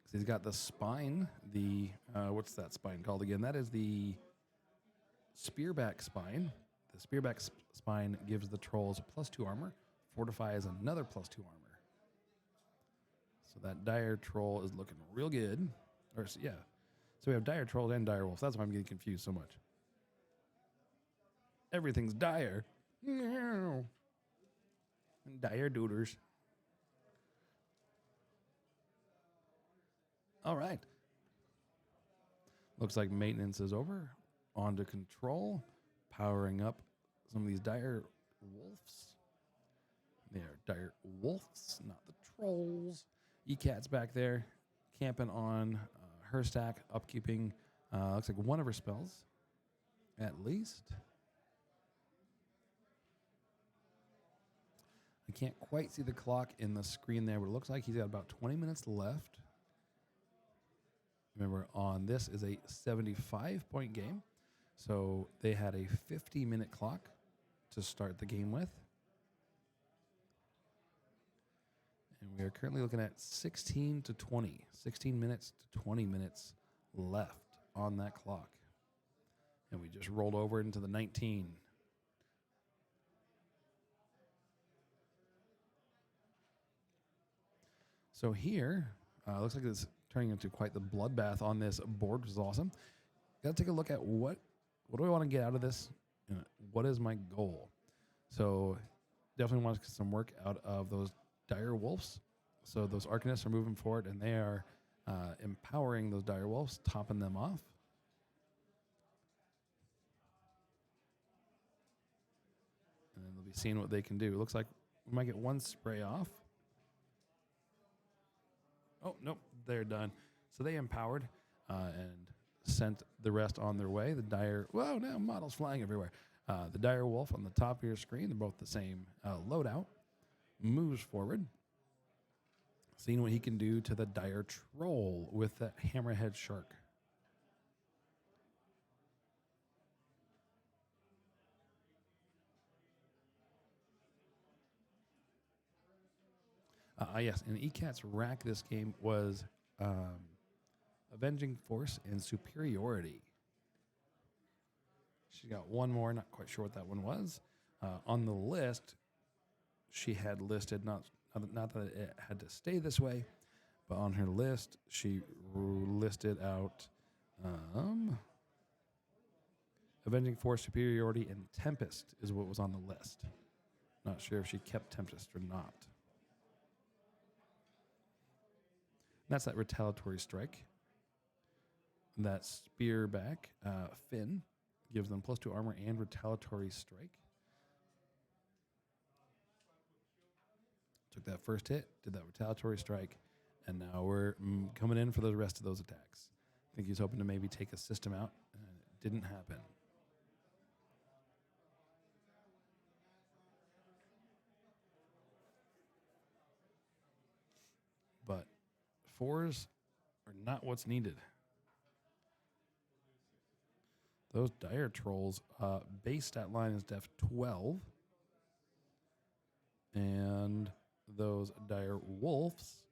Because he's got the spine. The what's that spine called again? That is the Spearback spine. The Spearback spine gives the trolls +2 armor, fortifies another +2 armor. So that dire troll is looking real good. Yeah. So we have dire trolls and dire wolves. That's why I'm getting confused so much. Everything's dire. And dire dooders. All right. Looks like maintenance is over. On to control. Powering up some of these dire wolves. They are dire wolves, not the trolls. ECAT's back there, camping on her stack, upkeeping. Looks like one of her spells, at least. I can't quite see the clock in the screen there, but it looks like he's got about 20 minutes left. Remember, on this is a 75-point game, so they had a 50-minute clock to start the game with. And we are currently looking at 16 to 20, 16 minutes to 20 minutes left on that clock. And we just rolled over into the 19. So here, looks like it's turning into quite the bloodbath on this board, which is awesome. Got to take a look at what do I want to get out of this? And what is my goal? So definitely want to get some work out of those dire wolves. So those Arcanists are moving forward, and they are empowering those dire wolves, topping them off. And then they'll be seeing what they can do. It looks like we might get one spray off. Oh, nope, they're done. So they empowered and sent the rest on their way. The dire, whoa, now models flying everywhere. The dire wolf on the top of your screen, they're both the same loadout, moves forward. Seeing what he can do to the dire troll with that hammerhead shark. Yes, and ECAT's rack this game was Avenging Force and Superiority. She got one more, not quite sure what that one was. On the list, she had listed, not that it had to stay this way, but on her list, she listed out Avenging Force, Superiority, and Tempest is what was on the list. Not sure if she kept Tempest or not. That's that retaliatory strike. That spear back, Finn, gives them +2 armor and retaliatory strike. Took that first hit, did that retaliatory strike, and now we're coming in for the rest of those attacks. I think he's hoping to maybe take a system out, and it didn't happen. But 4s are not what's needed. Those dire trolls, base stat line is def 12. And those dire wolves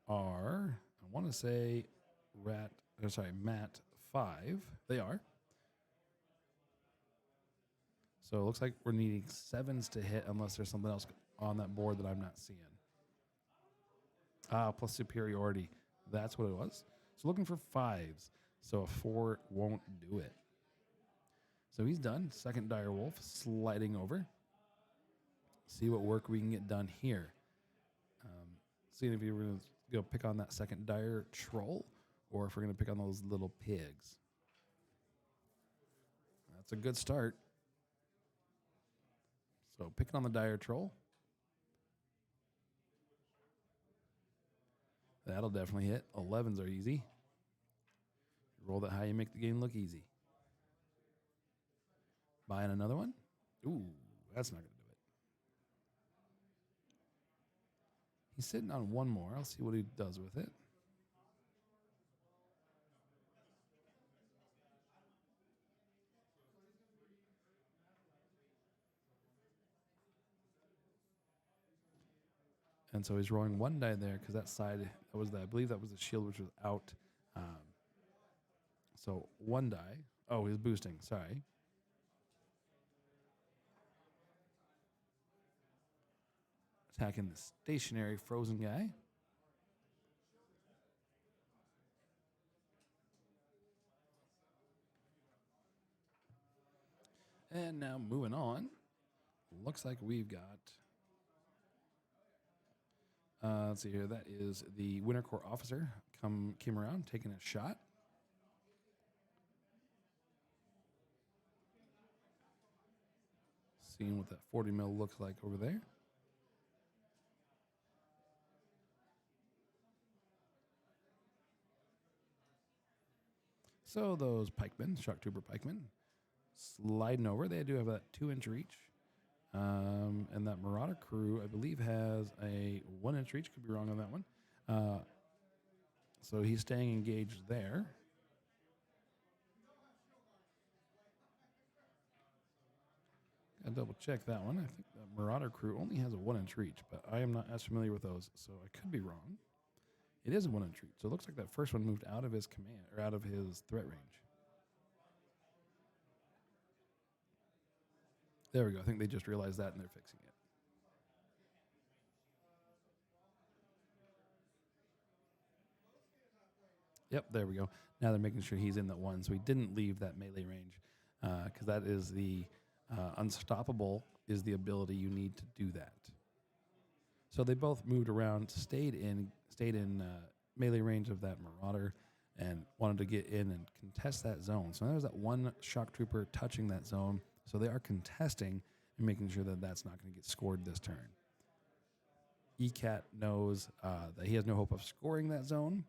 are, I want to say, Mat 5. They are. So it looks like we're needing 7s to hit unless there's something else on that board that I'm not seeing. Plus superiority. That's what it was. So looking for 5s. So a 4 won't do it. So he's done. Second dire wolf sliding over. See what work we can get done here. Seeing if we're going to go pick on that second dire troll or if we're going to pick on those little pigs. That's a good start. So picking on the dire troll. That'll definitely hit. 11s are easy. You roll that high, you make the game look easy. Buying another one. Ooh, that's not going to do it. He's sitting on one more. I'll see what he does with it. And so he's rolling one die there because that side, that was I believe that was the shield which was out. So one die. Oh, he's boosting. Sorry. Attacking the stationary frozen guy. And now moving on. Looks like we've got... let's see here. That is the Winter Korps officer came around, taking a shot. Seeing what that 40 mil looks like over there. So those pikemen, shock trooper pikemen, sliding over. They do have that 2-inch reach. And that Marauder crew, I believe, has a 1-inch reach. Could be wrong on that one. So he's staying engaged there. Gotta double check that one. I think that Marauder crew only has a 1-inch reach, but I am not as familiar with those, so I could be wrong. It is a 1-inch reach, so it looks like that first one moved out of his command or out of his threat range. There we go. I think they just realized that and they're fixing it. Yep, there we go. Now they're making sure he's in that one, so he didn't leave that melee range, because that is the unstoppable is the ability you need to do that. So they both moved around, stayed in melee range of that Marauder, and wanted to get in and contest that zone. So there's that one shock trooper touching that zone. So they are contesting and making sure that that's not going to get scored this turn. ECAT knows that he has no hope of scoring that zone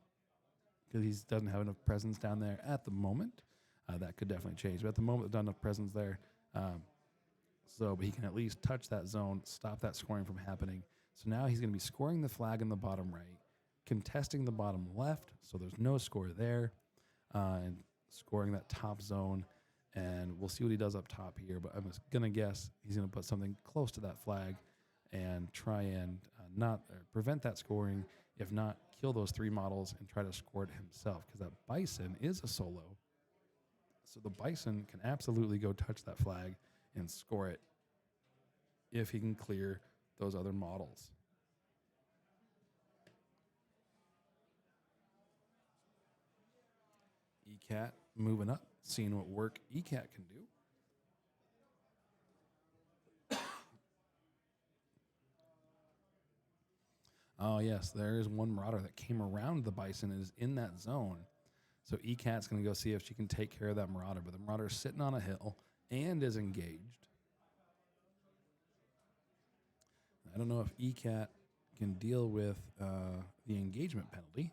because he doesn't have enough presence down there at the moment. That could definitely change. But at the moment, there's not enough presence there. But he can at least touch that zone, stop that scoring from happening. So now he's going to be scoring the flag in the bottom right, contesting the bottom left, so there's no score there, and scoring that top zone. And we'll see what he does up top here, but I'm just going to guess he's going to put something close to that flag and try and prevent that scoring. If not, kill those 3 models and try to score it himself, because that Bison is a solo. So the Bison can absolutely go touch that flag and score it if he can clear those other models. ECAT moving up, seeing what work ECAT can do. Oh, yes, there is one Marauder that came around the Bison and is in that zone. So ECAT's going to go see if she can take care of that Marauder. But the Marauder's sitting on a hill and is engaged. I don't know if ECAT can deal with the engagement penalty.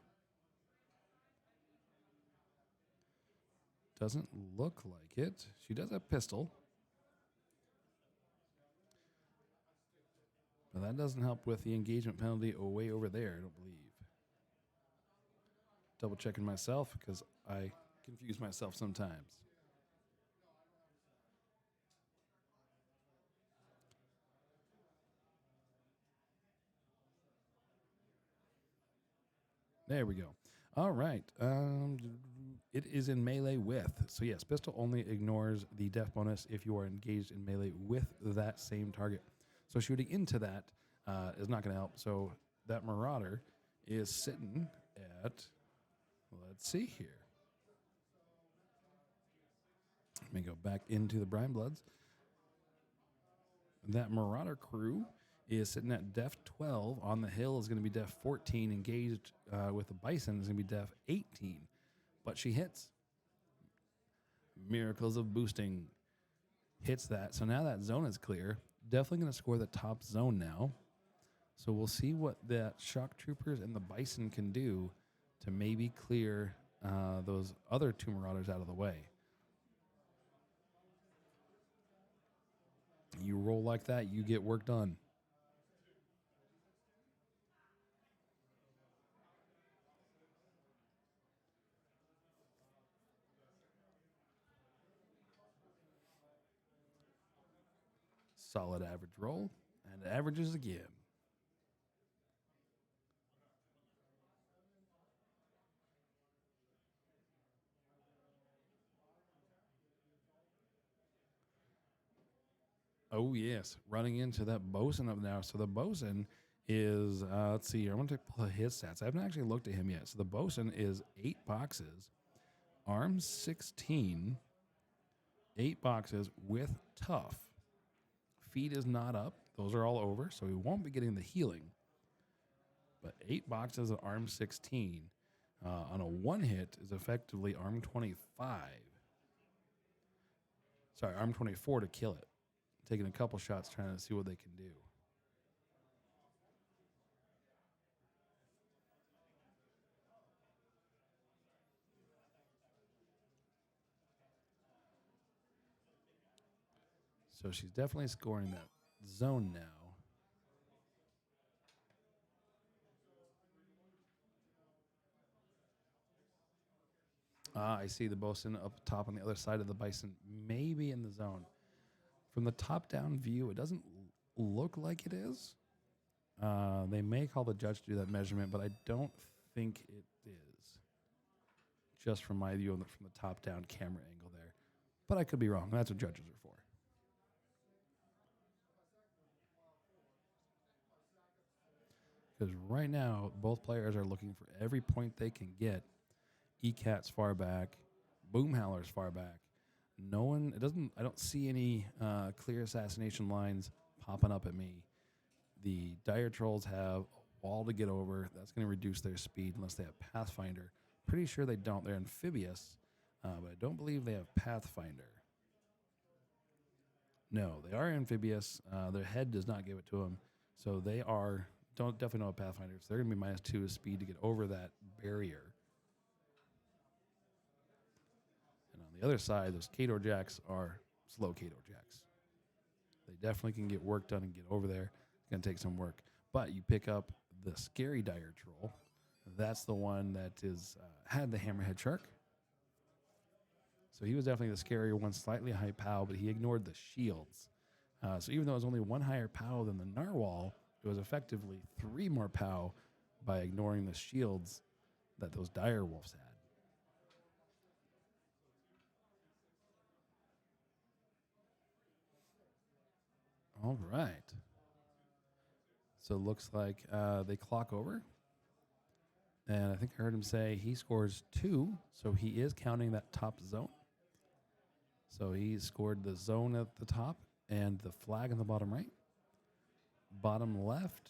Doesn't look like it. She does have pistol. But that doesn't help with the engagement penalty way over there, I don't believe. Double checking myself because I confuse myself sometimes. There we go. All right. It is in melee with. So yes, pistol only ignores the def bonus if you are engaged in melee with that same target. So shooting into that is not going to help. So that Marauder is sitting at, let's see here. Let me go back into the Brinebloods. That Marauder crew is sitting at def 12. On the hill is going to be def 14. Engaged with the Bison is going to be def 18. But she hits. Miracles of boosting. Hits that. So now that zone is clear. Definitely going to score the top zone now. So we'll see what the Shock Troopers and the Bison can do to maybe clear those other 2 Marauders out of the way. You roll like that, you get work done. Solid average roll, and averages again. Oh, yes, running into that Bosun up now. So the Bosun is, let's see here. I'm going to pull his stats. I haven't actually looked at him yet. So the Bosun is 8 boxes, arms 16, 8 boxes with tough. Feet is not up. Those are all over, so he won't be getting the healing. But 8 boxes of arm 16 on a 1 hit is effectively arm 25. Sorry, arm 24 to kill it. Taking a couple shots trying to see what they can do. So she's definitely scoring that zone now. I see the Bosun up top on the other side of the Bison, maybe in the zone. From the top-down view, it doesn't look like it is. They may call the judge to do that measurement, but I don't think it is. Just from my view from the top-down camera angle there. But I could be wrong. That's what judges are for. Because right now, both players are looking for every point they can get. ECAT's far back. Boomhowler's far back. No one, I don't see any clear assassination lines popping up at me. The Dire Trolls have a wall to get over. That's going to reduce their speed unless they have Pathfinder. Pretty sure they don't. They're amphibious, but I don't believe they have Pathfinder. No, they are amphibious. Their head does not give it to them. So they definitely know a Pathfinder. So they're going to be -2 speed to get over that barrier. And on the other side, those Kador Jacks are slow Kador Jacks. They definitely can get work done and get over there. It's going to take some work. But you pick up the scary Dire Troll. That's the one that is had the hammerhead shark. So he was definitely the scarier one, slightly high POW, but he ignored the shields. So even though it was only 1 higher POW than the narwhal, it was effectively 3 more POW by ignoring the shields that those dire wolves had. All right. So it looks like they clock over. And I think I heard him say he scores 2, so he is counting that top zone. So he scored the zone at the top and the flag on the bottom right. Bottom left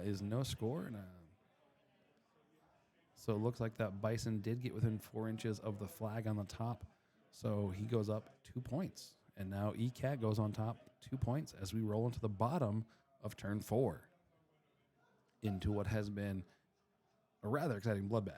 is no score. So it looks like that bison did get within 4 inches of the flag on the top. So he goes up 2 points. And now ECAT goes on top 2 points as we roll into the bottom of turn 4 into what has been a rather exciting bloodbath.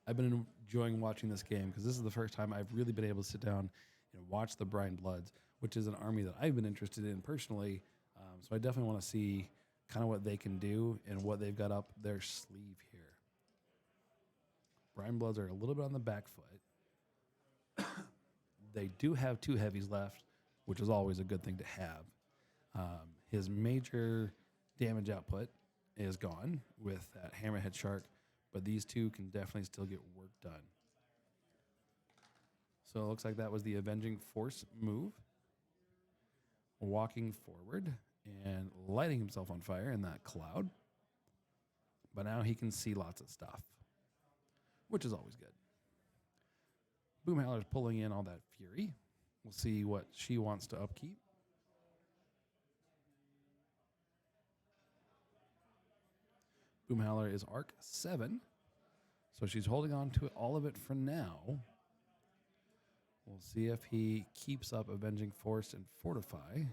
I've been enjoying watching this game because this is the first time I've really been able to sit down and watch the Brinebloods, which is an army that I've been interested in personally. So I definitely want to see kind of what they can do and what they've got up their sleeve here. Brinebloods are a little bit on the back foot. They do have 2 heavies left, which is always a good thing to have. His major damage output is gone with that hammerhead shark, but these 2 can definitely still get work done. So it looks like that was the Avenging Force move. Walking forward and lighting himself on fire in that cloud. But now he can see lots of stuff, which is always good. Boomhowler's pulling in all that fury. We'll see what she wants to upkeep. Boomhowler is Arc 7, so she's holding on to all of it for now. We'll see if he keeps up Avenging Force and Fortify.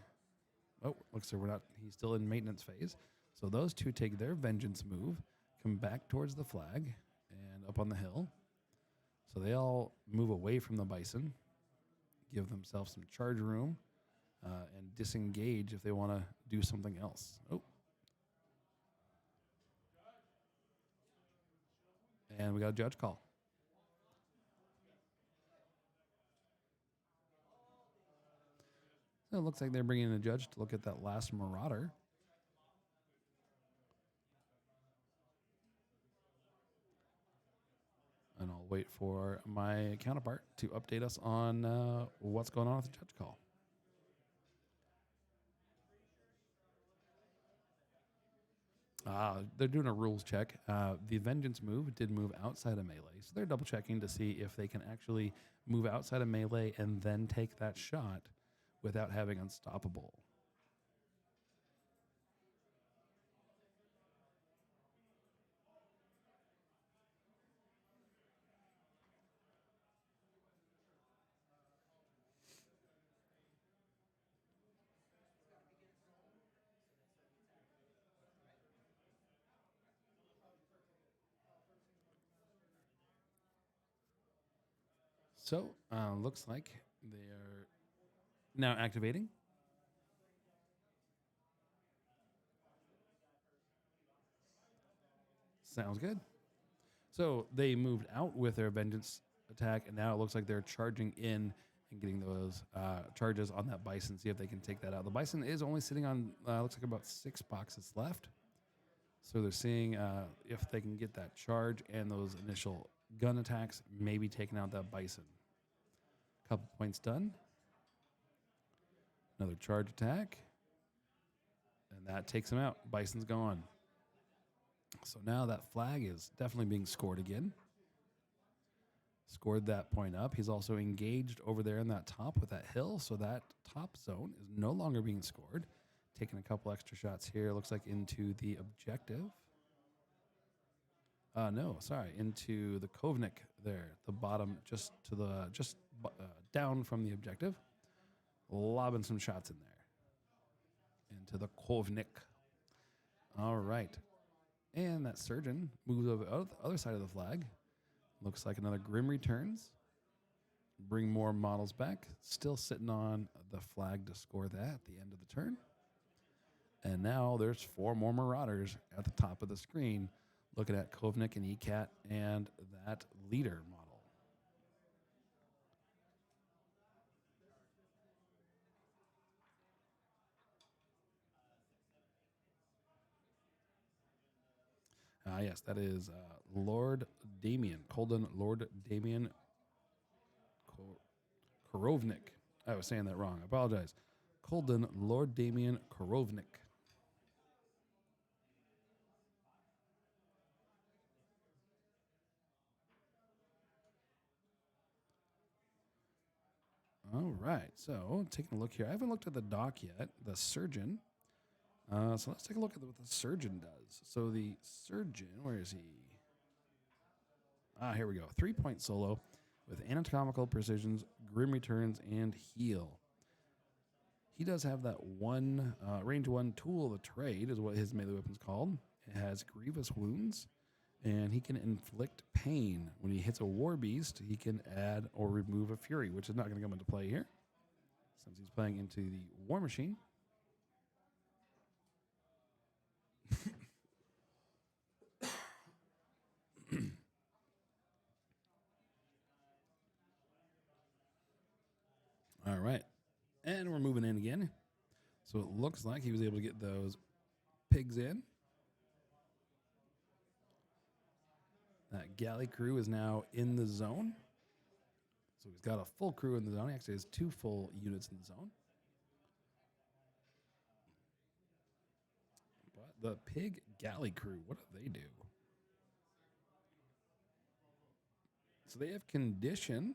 Oh, looks like he's still in maintenance phase. So those 2 take their vengeance move, come back towards the flag and up on the hill. So they all move away from the bison, give themselves some charge room, and disengage if they want to do something else. Oh. And we got a judge call. So it looks like they're bringing in a judge to look at that last Marauder. And I'll wait for my counterpart to update us on what's going on with the judge call. They're doing a rules check. The Vengeance move did move outside of melee, so they're double checking to see if they can actually move outside of melee and then take that shot without having unstoppable. So, looks like they are now activating. Sounds good. So they moved out with their vengeance attack, and now it looks like they're charging in and getting those charges on that bison, see if they can take that out. The bison is only sitting on, looks like about 6 boxes left. So they're seeing if they can get that charge and those initial gun attacks, maybe taking out that bison. Couple points done. Another charge attack. And that takes him out. Bison's gone. So now that flag is definitely being scored again. Scored that point up. He's also engaged over there in that top with that hill. So that top zone is no longer being scored. Taking a couple extra shots here. Looks like into the objective. Into the Kovnik there. The bottom, just down from the objective. Lobbing some shots in there. Into the Kovnik. All right. And that surgeon moves over to the other side of the flag. Looks like another Grim returns. Bring more models back. Still sitting on the flag to score that at the end of the turn. And now there's 4 more Marauders at the top of the screen, looking at Kovnik and ECAT and that leader model. Yes, that is Lord Damien, Kolden Lord Damien Korovnik. I was saying that wrong. I apologize. Kolden Lord Damien Korovnik. All right, so taking a look here. I haven't looked at the doc yet, the surgeon. So let's take a look at what the surgeon does. So the surgeon, where is he? Here we go. 3-point solo with anatomical precisions, grim returns, and heal. He does have that one range 1 tool of the trade, is what his melee weapon's called. It has grievous wounds, and he can inflict pain. When he hits a war beast, he can add or remove a fury, which is not going to come into play here, since he's playing into the war machine. All right. And we're moving in again. So it looks like he was able to get those pigs in. That galley crew is now in the zone. So he's got a full crew in the zone. He actually has 2 full units in the zone. But the pig galley crew, what do they do? So they have condition.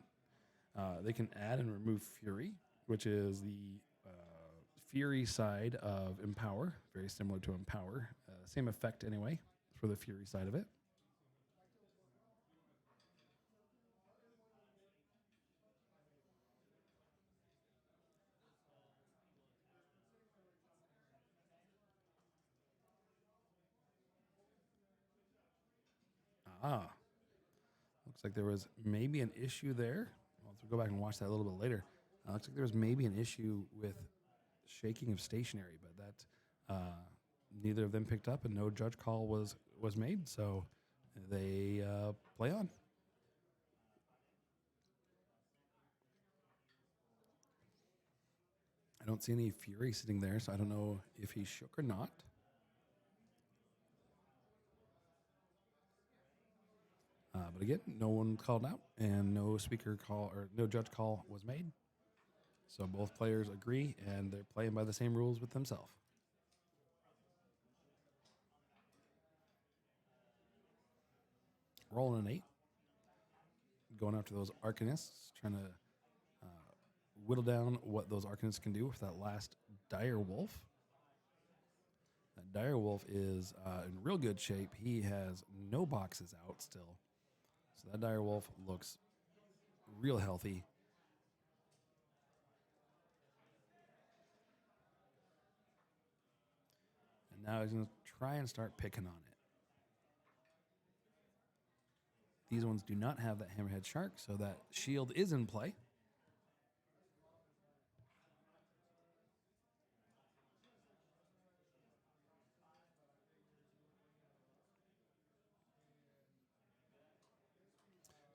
They can add and remove fury, which is the fury side of empower. Very similar to empower. Same effect anyway for the fury side of it. Looks like there was maybe an issue there. We'll go back and watch that a little bit later. Looks like there was maybe an issue with shaking of stationary, but that neither of them picked up, and no judge call was made. So they play on. I don't see any fury sitting there, so I don't know if he shook or not. But again, no one called out, and no speaker call or no judge call was made. So both players agree, and they're playing by the same rules with themselves. Rolling an 8. Going after those Arcanists, trying to whittle down what those Arcanists can do with that last Dire Wolf. That Dire Wolf is in real good shape. He has no boxes out still. So that Dire Wolf looks real healthy. And now he's going to try and start picking on it. These ones do not have that Hammerhead Shark, so that shield is in play.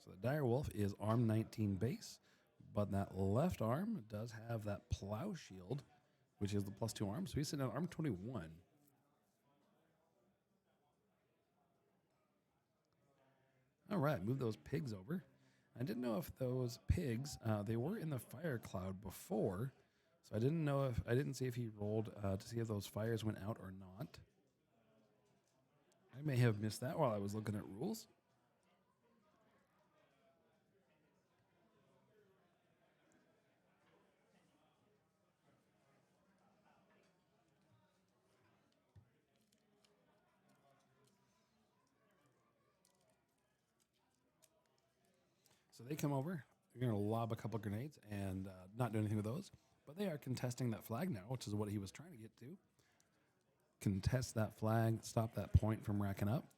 So the Dire Wolf is arm 19 base, but that left arm does have that plow shield, which is the +2 arm. So he's sitting on arm 21. All right, move those pigs over. I didn't know if those pigs, they were in the fire cloud before, so I didn't see if he rolled to see if those fires went out or not. I may have missed that while I was looking at rules. So they come over. They're going to lob a couple grenades and not do anything with those. But they are contesting that flag now, which is what he was trying to get to. Contest that flag, stop that point from racking up.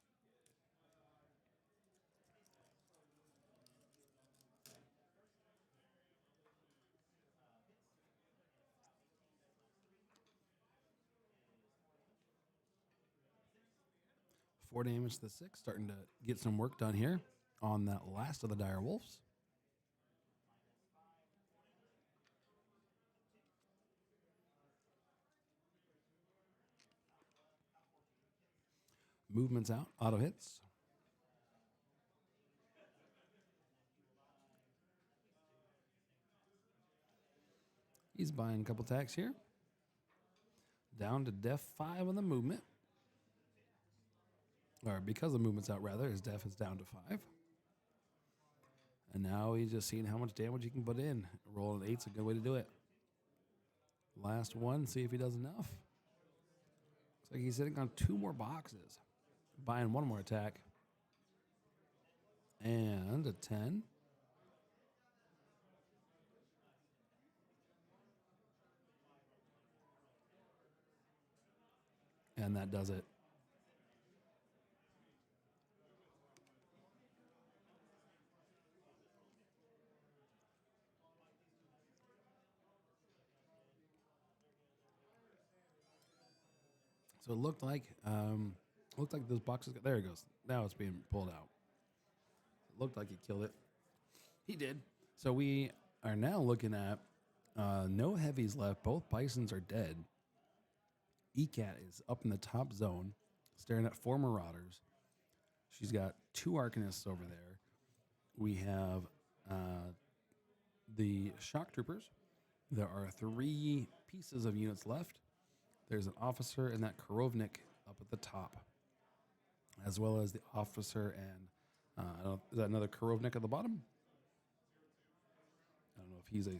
4 damage to the 6, starting to get some work done here on that last of the dire wolves. Movements out, auto hits. He's buying a couple attacks here. Down to def 5 on the movement. Or because the movement's out, rather, his def is down to 5. And now he's just seeing how much damage he can put in. Rolling 8's a good way to do it. Last one, see if he does enough. Looks like he's sitting on 2 more boxes. Buying 1 more attack. And a 10. And that does it. So it looked like those boxes. There it goes. Now it's being pulled out. It looked like he killed it. He did. So we are now looking at no heavies left. Both bisons are dead. ECAT is up in the top zone, staring at 4 marauders. She's got 2 arcanists over there. We have the shock troopers. There are 3 pieces of units left. There's an officer and that Korovnik up at the top, as well as the officer and is that another Korovnik at the bottom? I don't know if he's a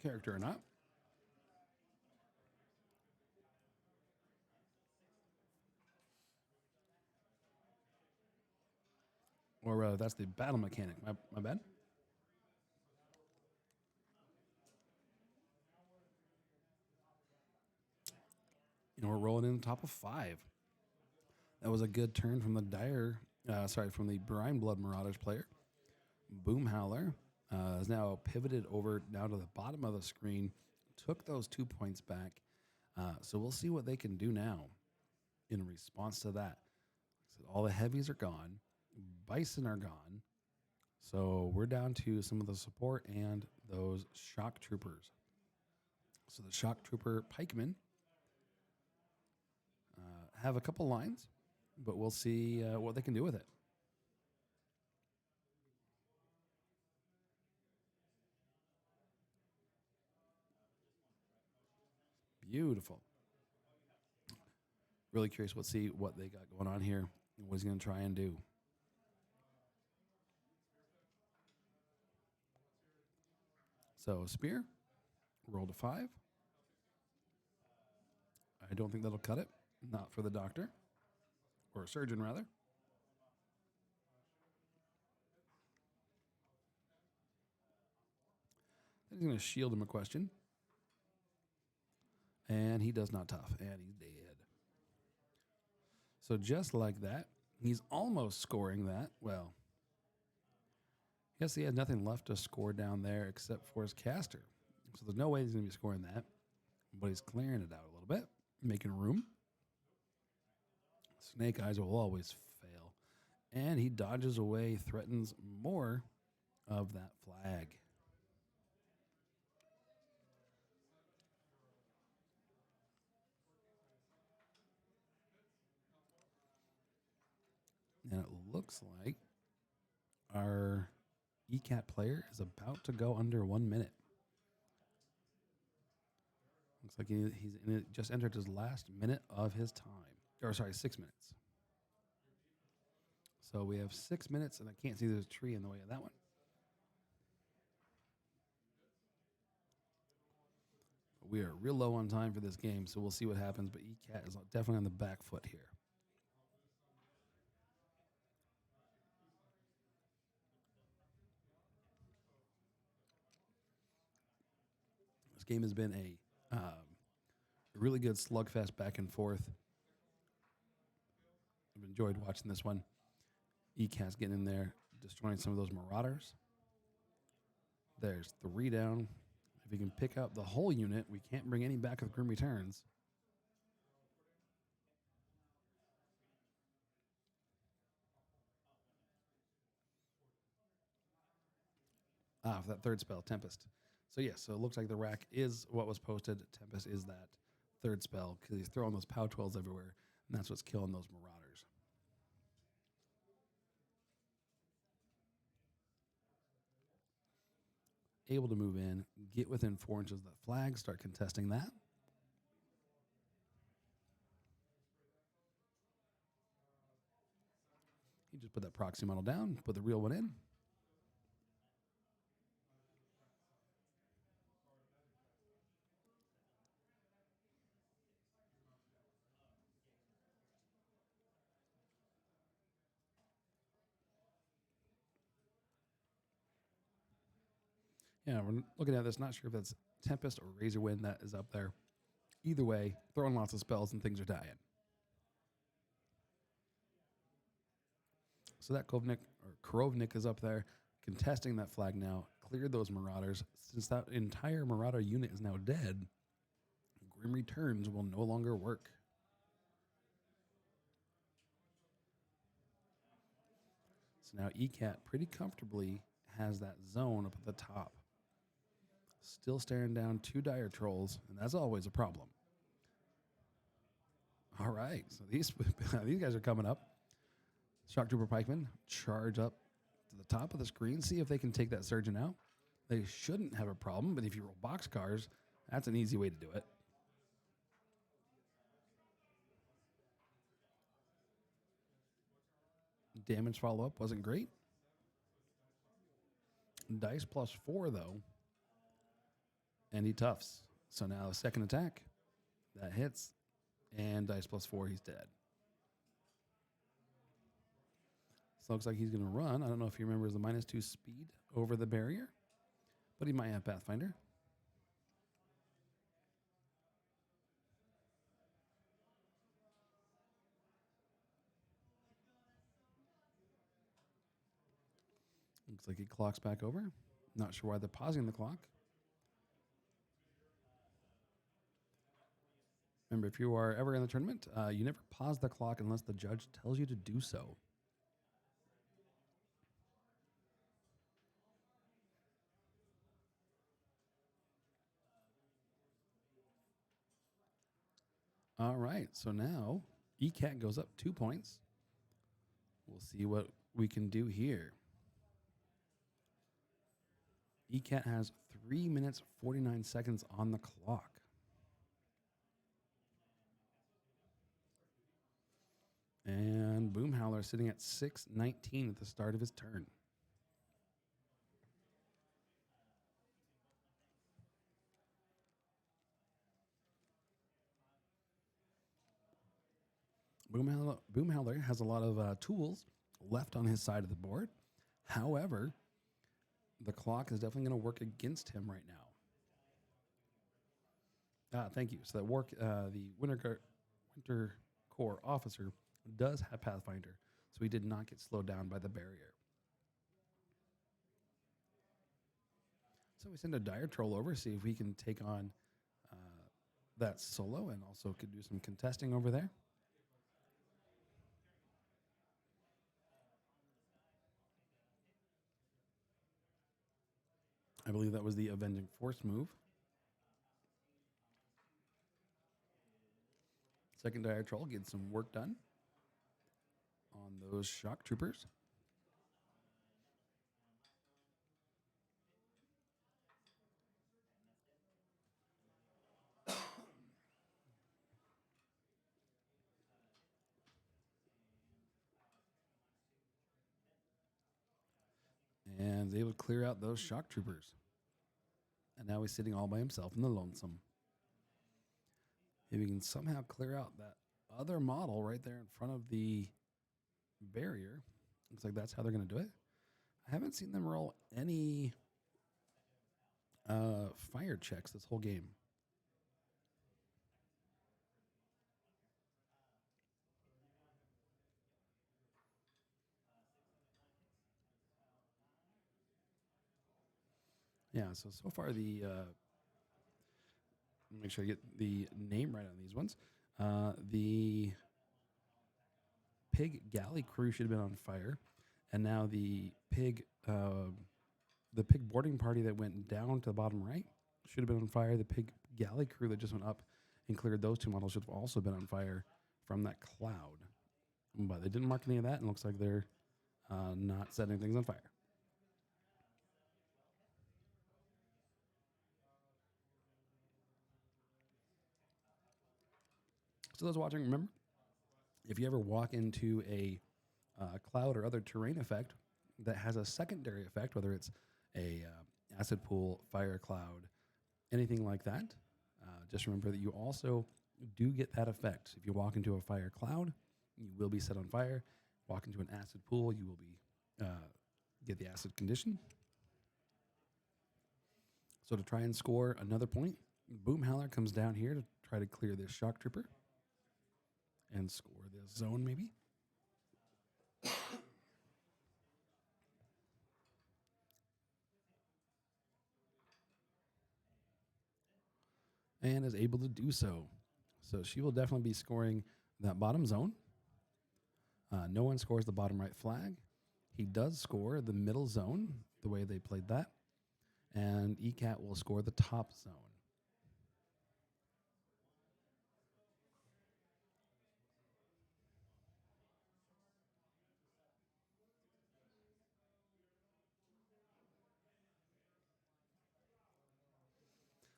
character or not. Or that's the battle mechanic. My bad. We're rolling in the top of 5. That was a good turn from the from the Brineblood Marauders player. Boomhowler is now pivoted over now to the bottom of the screen, took those 2 points back. So we'll see what they can do now in response to that. So all the heavies are gone. Bison are gone. So we're down to some of the support and those shock troopers. So the shock trooper pikemen have a couple lines, but we'll see what they can do with it. Beautiful. Really curious what they got going on here and what he's going to try and do. So spear, roll to 5. I don't think that'll cut it. Not for the doctor. Or a surgeon, rather. Then he's going to shield him a question. And he does not tough. And he's dead. So just like that, he's almost scoring that. Well, I guess he has nothing left to score down there except for his caster. So there's no way he's going to be scoring that. But he's clearing it out a little bit. Making room. Snake Eyes will always fail. And he dodges away, threatens more of that flag. And it looks like our ECAT player is about to go under 1 minute. Looks like he's just entered his last minute of his time. Or sorry, 6 minutes. So we have 6 minutes, and I can't see there's a tree in the way of that one. But we are real low on time for this game, so we'll see what happens. But ECAT is definitely on the back foot here. This game has been a really good slugfest back and forth. I've enjoyed watching this one. ECAT's getting in there, destroying some of those marauders. There's 3 down. If he can pick up the whole unit, we can't bring any back with Grim Returns. For that third spell, Tempest. So yes, so it looks like the rack is what was posted. Tempest is that third spell because he's throwing those POW 12s everywhere, and that's what's killing those Marauders. Able to move in, get within 4 inches of that flag, start contesting that. He just put that proxy model down, put the real one in. Yeah, we're looking at this, not sure if that's Tempest or Razor Wind that is up there. Either way, throwing lots of spells and things are dying. So that Krovnik is up there, contesting that flag now, cleared those Marauders. Since that entire Marauder unit is now dead, Grim Returns will no longer work. So now ECAT pretty comfortably has that zone up at the top. Still staring down 2 Dire Trolls, and that's always a problem. All right, so these guys are coming up. Shock Trooper Pikemen charge up to the top of the screen, see if they can take that Surgeon out. They shouldn't have a problem, but if you roll boxcars, that's an easy way to do it. Damage follow-up wasn't great. Dice +4, though. And he toughs. So now second attack, that hits. And dice +4, he's dead. So it looks like he's going to run. I don't know if he remembers the -2 speed over the barrier, but he might have Pathfinder. Looks like he clocks back over. Not sure why they're pausing the clock. Remember, if you are ever in the tournament, you never pause the clock unless the judge tells you to do so. All right, so now ECAT goes up 2 points. We'll see what we can do here. ECAT has 3 minutes, 49 seconds on the clock. And Boomhowler sitting at 6:19 at the start of his turn. Boomhowler has a lot of tools left on his side of the board. However, the clock is definitely going to work against him right now. Thank you. So that the Winter Korps officer does have Pathfinder, so he did not get slowed down by the barrier. So we send a Dire Troll over, see if we can take on that solo, and also could do some contesting over there. I believe that was the Avenging Force move. Second Dire Troll gets some work done on those Shock Troopers. And is able to clear out those Shock Troopers. And now he's sitting all by himself in the lonesome. If he can somehow clear out that other model right there in front of the barrier, looks like that's how they're going to do it. I haven't seen them roll any fire checks this whole game. Yeah, so far the make sure I get the name right on these ones. The Pig Galley crew should have been on fire, and now the Pig The pig boarding party that went down to the bottom right should have been on fire. The pig galley crew that just went up and cleared those two models should have also been on fire from that cloud. But they didn't mark any of that, and looks like they're not setting things on fire. So those watching, remember, if you ever walk into a cloud or other terrain effect that has a secondary effect, whether it's a acid pool, fire cloud, anything like that, just remember that you also do get that effect. If you walk into a fire cloud, you will be set on fire. Walk into an acid pool, you will be get the acid condition. So to try and score another point, Boomhowler comes down here to try to clear this shock trooper and score this zone maybe. And is able to do so. So she will definitely be scoring that bottom zone. No one scores the bottom right flag. He does score the middle zone, the way they played that. And ECAT will score the top zone.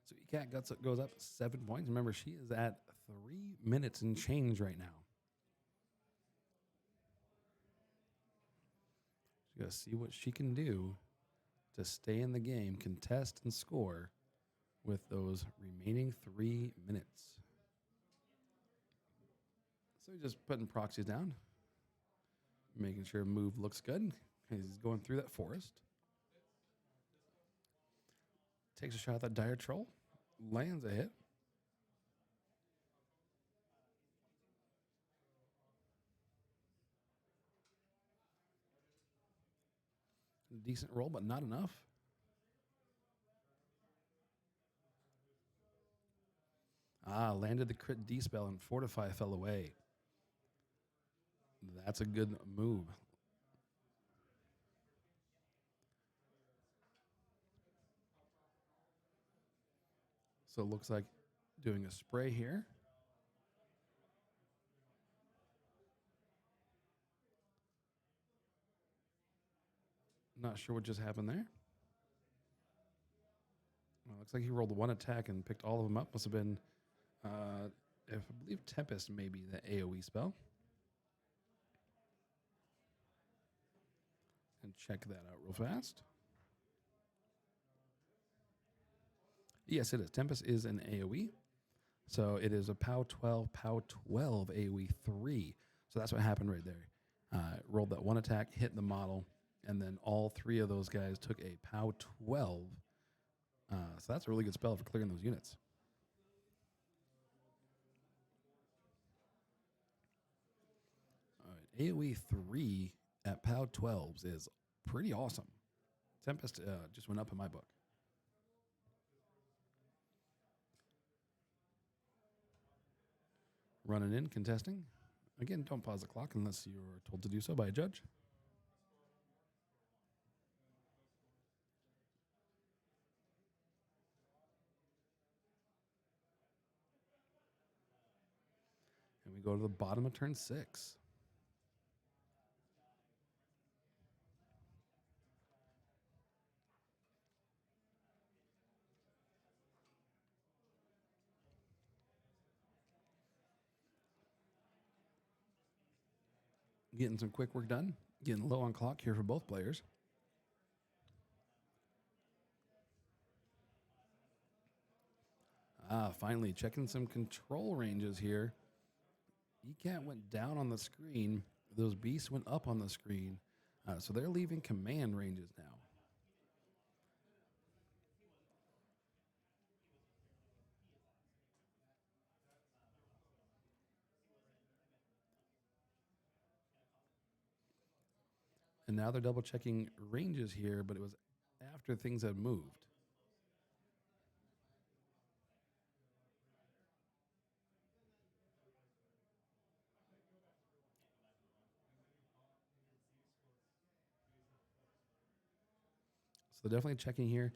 So ECAT goes up 7 points. Remember, she is at 3 minutes and change right now. She's got to see what she can do to stay in the game, contest, and score with those remaining 3 minutes. So he's just putting proxies down, making sure move looks good. He's going through that forest. Takes a shot at that dire troll. Lands a hit. Decent roll, but not enough. Landed the crit D-spell and Fortify fell away. That's a good move. So it looks like doing a spray here. Not sure what just happened there. Well, looks like he rolled one attack and picked all of them up. Must have been, I believe Tempest may be the AoE spell. And check that out real fast. Yes, it is. Tempest is an AoE. So it is a POW 12 AoE 3. So that's what happened right there. Rolled that one attack, hit the model, and then all three of those guys took a POW 12. So that's a really good spell for clearing those units. All right, AoE 3 at POW 12s is pretty awesome. Tempest just went up in my book. Running in, contesting. Again, don't pause the clock unless you're told to do so by a judge. And we go to the bottom of turn 6. Getting some quick work done. Getting low on clock here for both players. Finally, checking some control ranges here. ECAT went down on the screen. Those beasts went up on the screen. So they're leaving command ranges now. And now they're double checking ranges here, but it was after things had moved. So definitely checking here,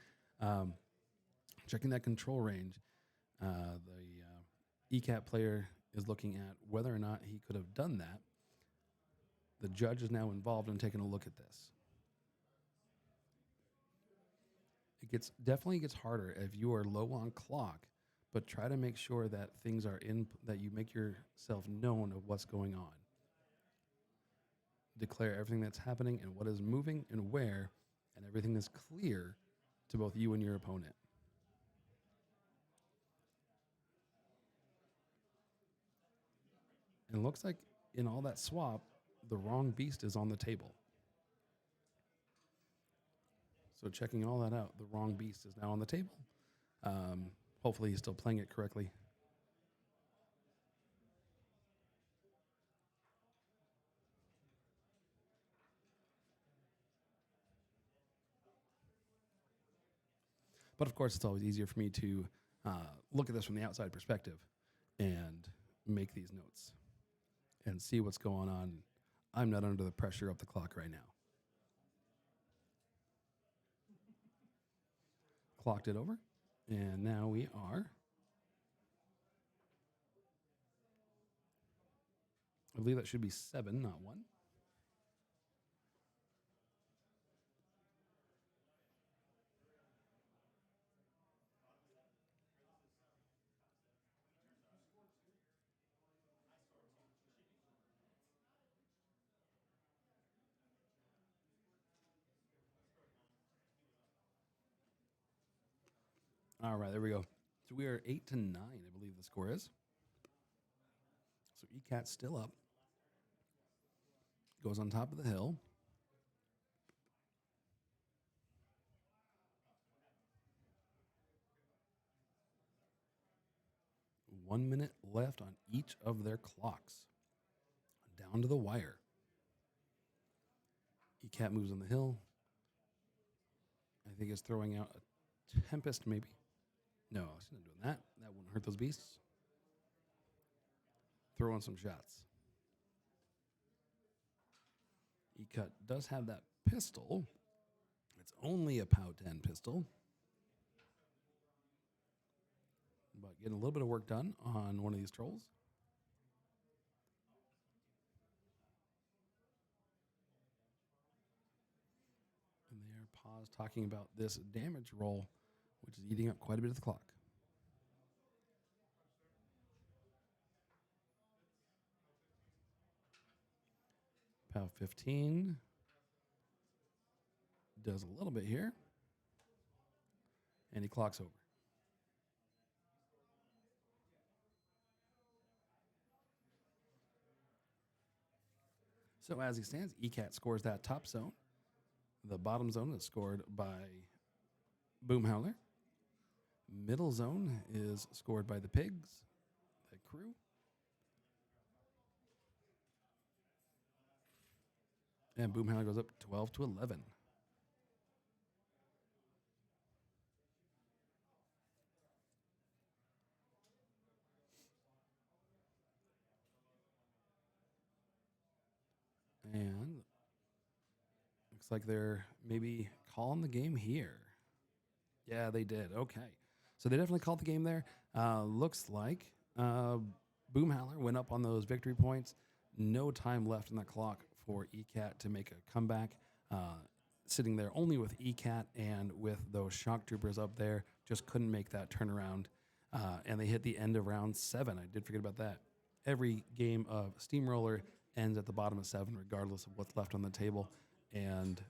checking that control range. The ECAT player is looking at whether or not he could have done that. The judge is now involved in taking a look at this. It definitely gets harder if you are low on clock, but try to make sure that things are that you make yourself known of what's going on. Declare everything that's happening and what is moving and where, and everything is clear to both you and your opponent. And it looks like in all that swap, the wrong beast is on the table. So checking all that out, the wrong beast is now on the table. Hopefully he's still playing it correctly. But of course, it's always easier for me to look at this from the outside perspective and make these notes and see what's going on. I'm not under the pressure of the clock right now. Clocked it over, and now we are. I believe that should be 7, not 1. All right, there we go. So we are 8-9, I believe the score is. So ECAT's still up. Goes on top of the hill. One minute left on each of their clocks. Down to the wire. ECAT moves on the hill. I think it's throwing out a Tempest, maybe. No, she's not doing that. That wouldn't hurt those beasts. Throw in some shots. ECAT does have that pistol. It's only a POW 10 pistol. But getting a little bit of work done on one of these trolls. And they are paused talking about this damage roll, which is eating up quite a bit of the clock. POW 15 does a little bit here. And he clocks over. So as he stands, ECAT scores that top zone. The bottom zone is scored by Boomhowler. Middle zone is scored by the pigs, the crew. And Boomhowler goes up 12-11. And looks like they're maybe calling the game here. Yeah, they did. Okay. So they definitely called the game there. Looks like Boomhowler went up on those victory points. No time left on the clock for ECAT to make a comeback. Sitting there only with ECAT and with those shock troopers up there. Just couldn't make that turnaround. And they hit the end of round 7. I did forget about that. Every game of Steamroller ends at the bottom of 7, regardless of what's left on the table. And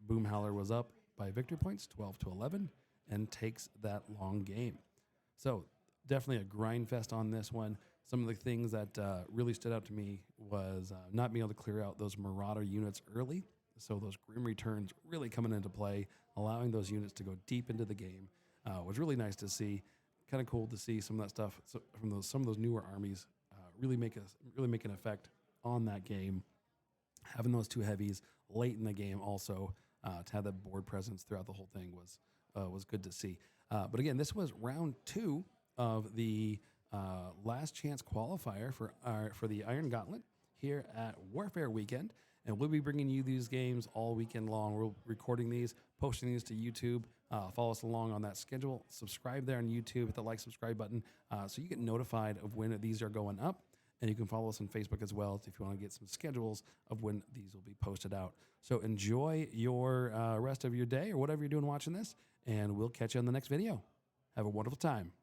Boomhowler was up by victory points, 12-11, and takes that long game. So definitely a grind fest on this one. Some of the things that really stood out to me was not being able to clear out those Marauder units early. So those Grim Returns really coming into play, allowing those units to go deep into the game was really nice to see. Kind of cool to see some of that stuff from some of those newer armies really make an effect on that game. Having those 2 heavies late in the game also to have that board presence throughout the whole thing was good to see. But again, this was round 2 of the Last Chance Qualifier for the Iron Gauntlet here at Warfaire Weekend. And we'll be bringing you these games all weekend long. We're recording these, posting these to YouTube. Follow us along on that schedule. Subscribe there on YouTube. Hit the like, subscribe button so you get notified of when these are going up. And you can follow us on Facebook as well if you want to get some schedules of when these will be posted out. So enjoy your rest of your day or whatever you're doing watching this, and we'll catch you on the next video. Have a wonderful time.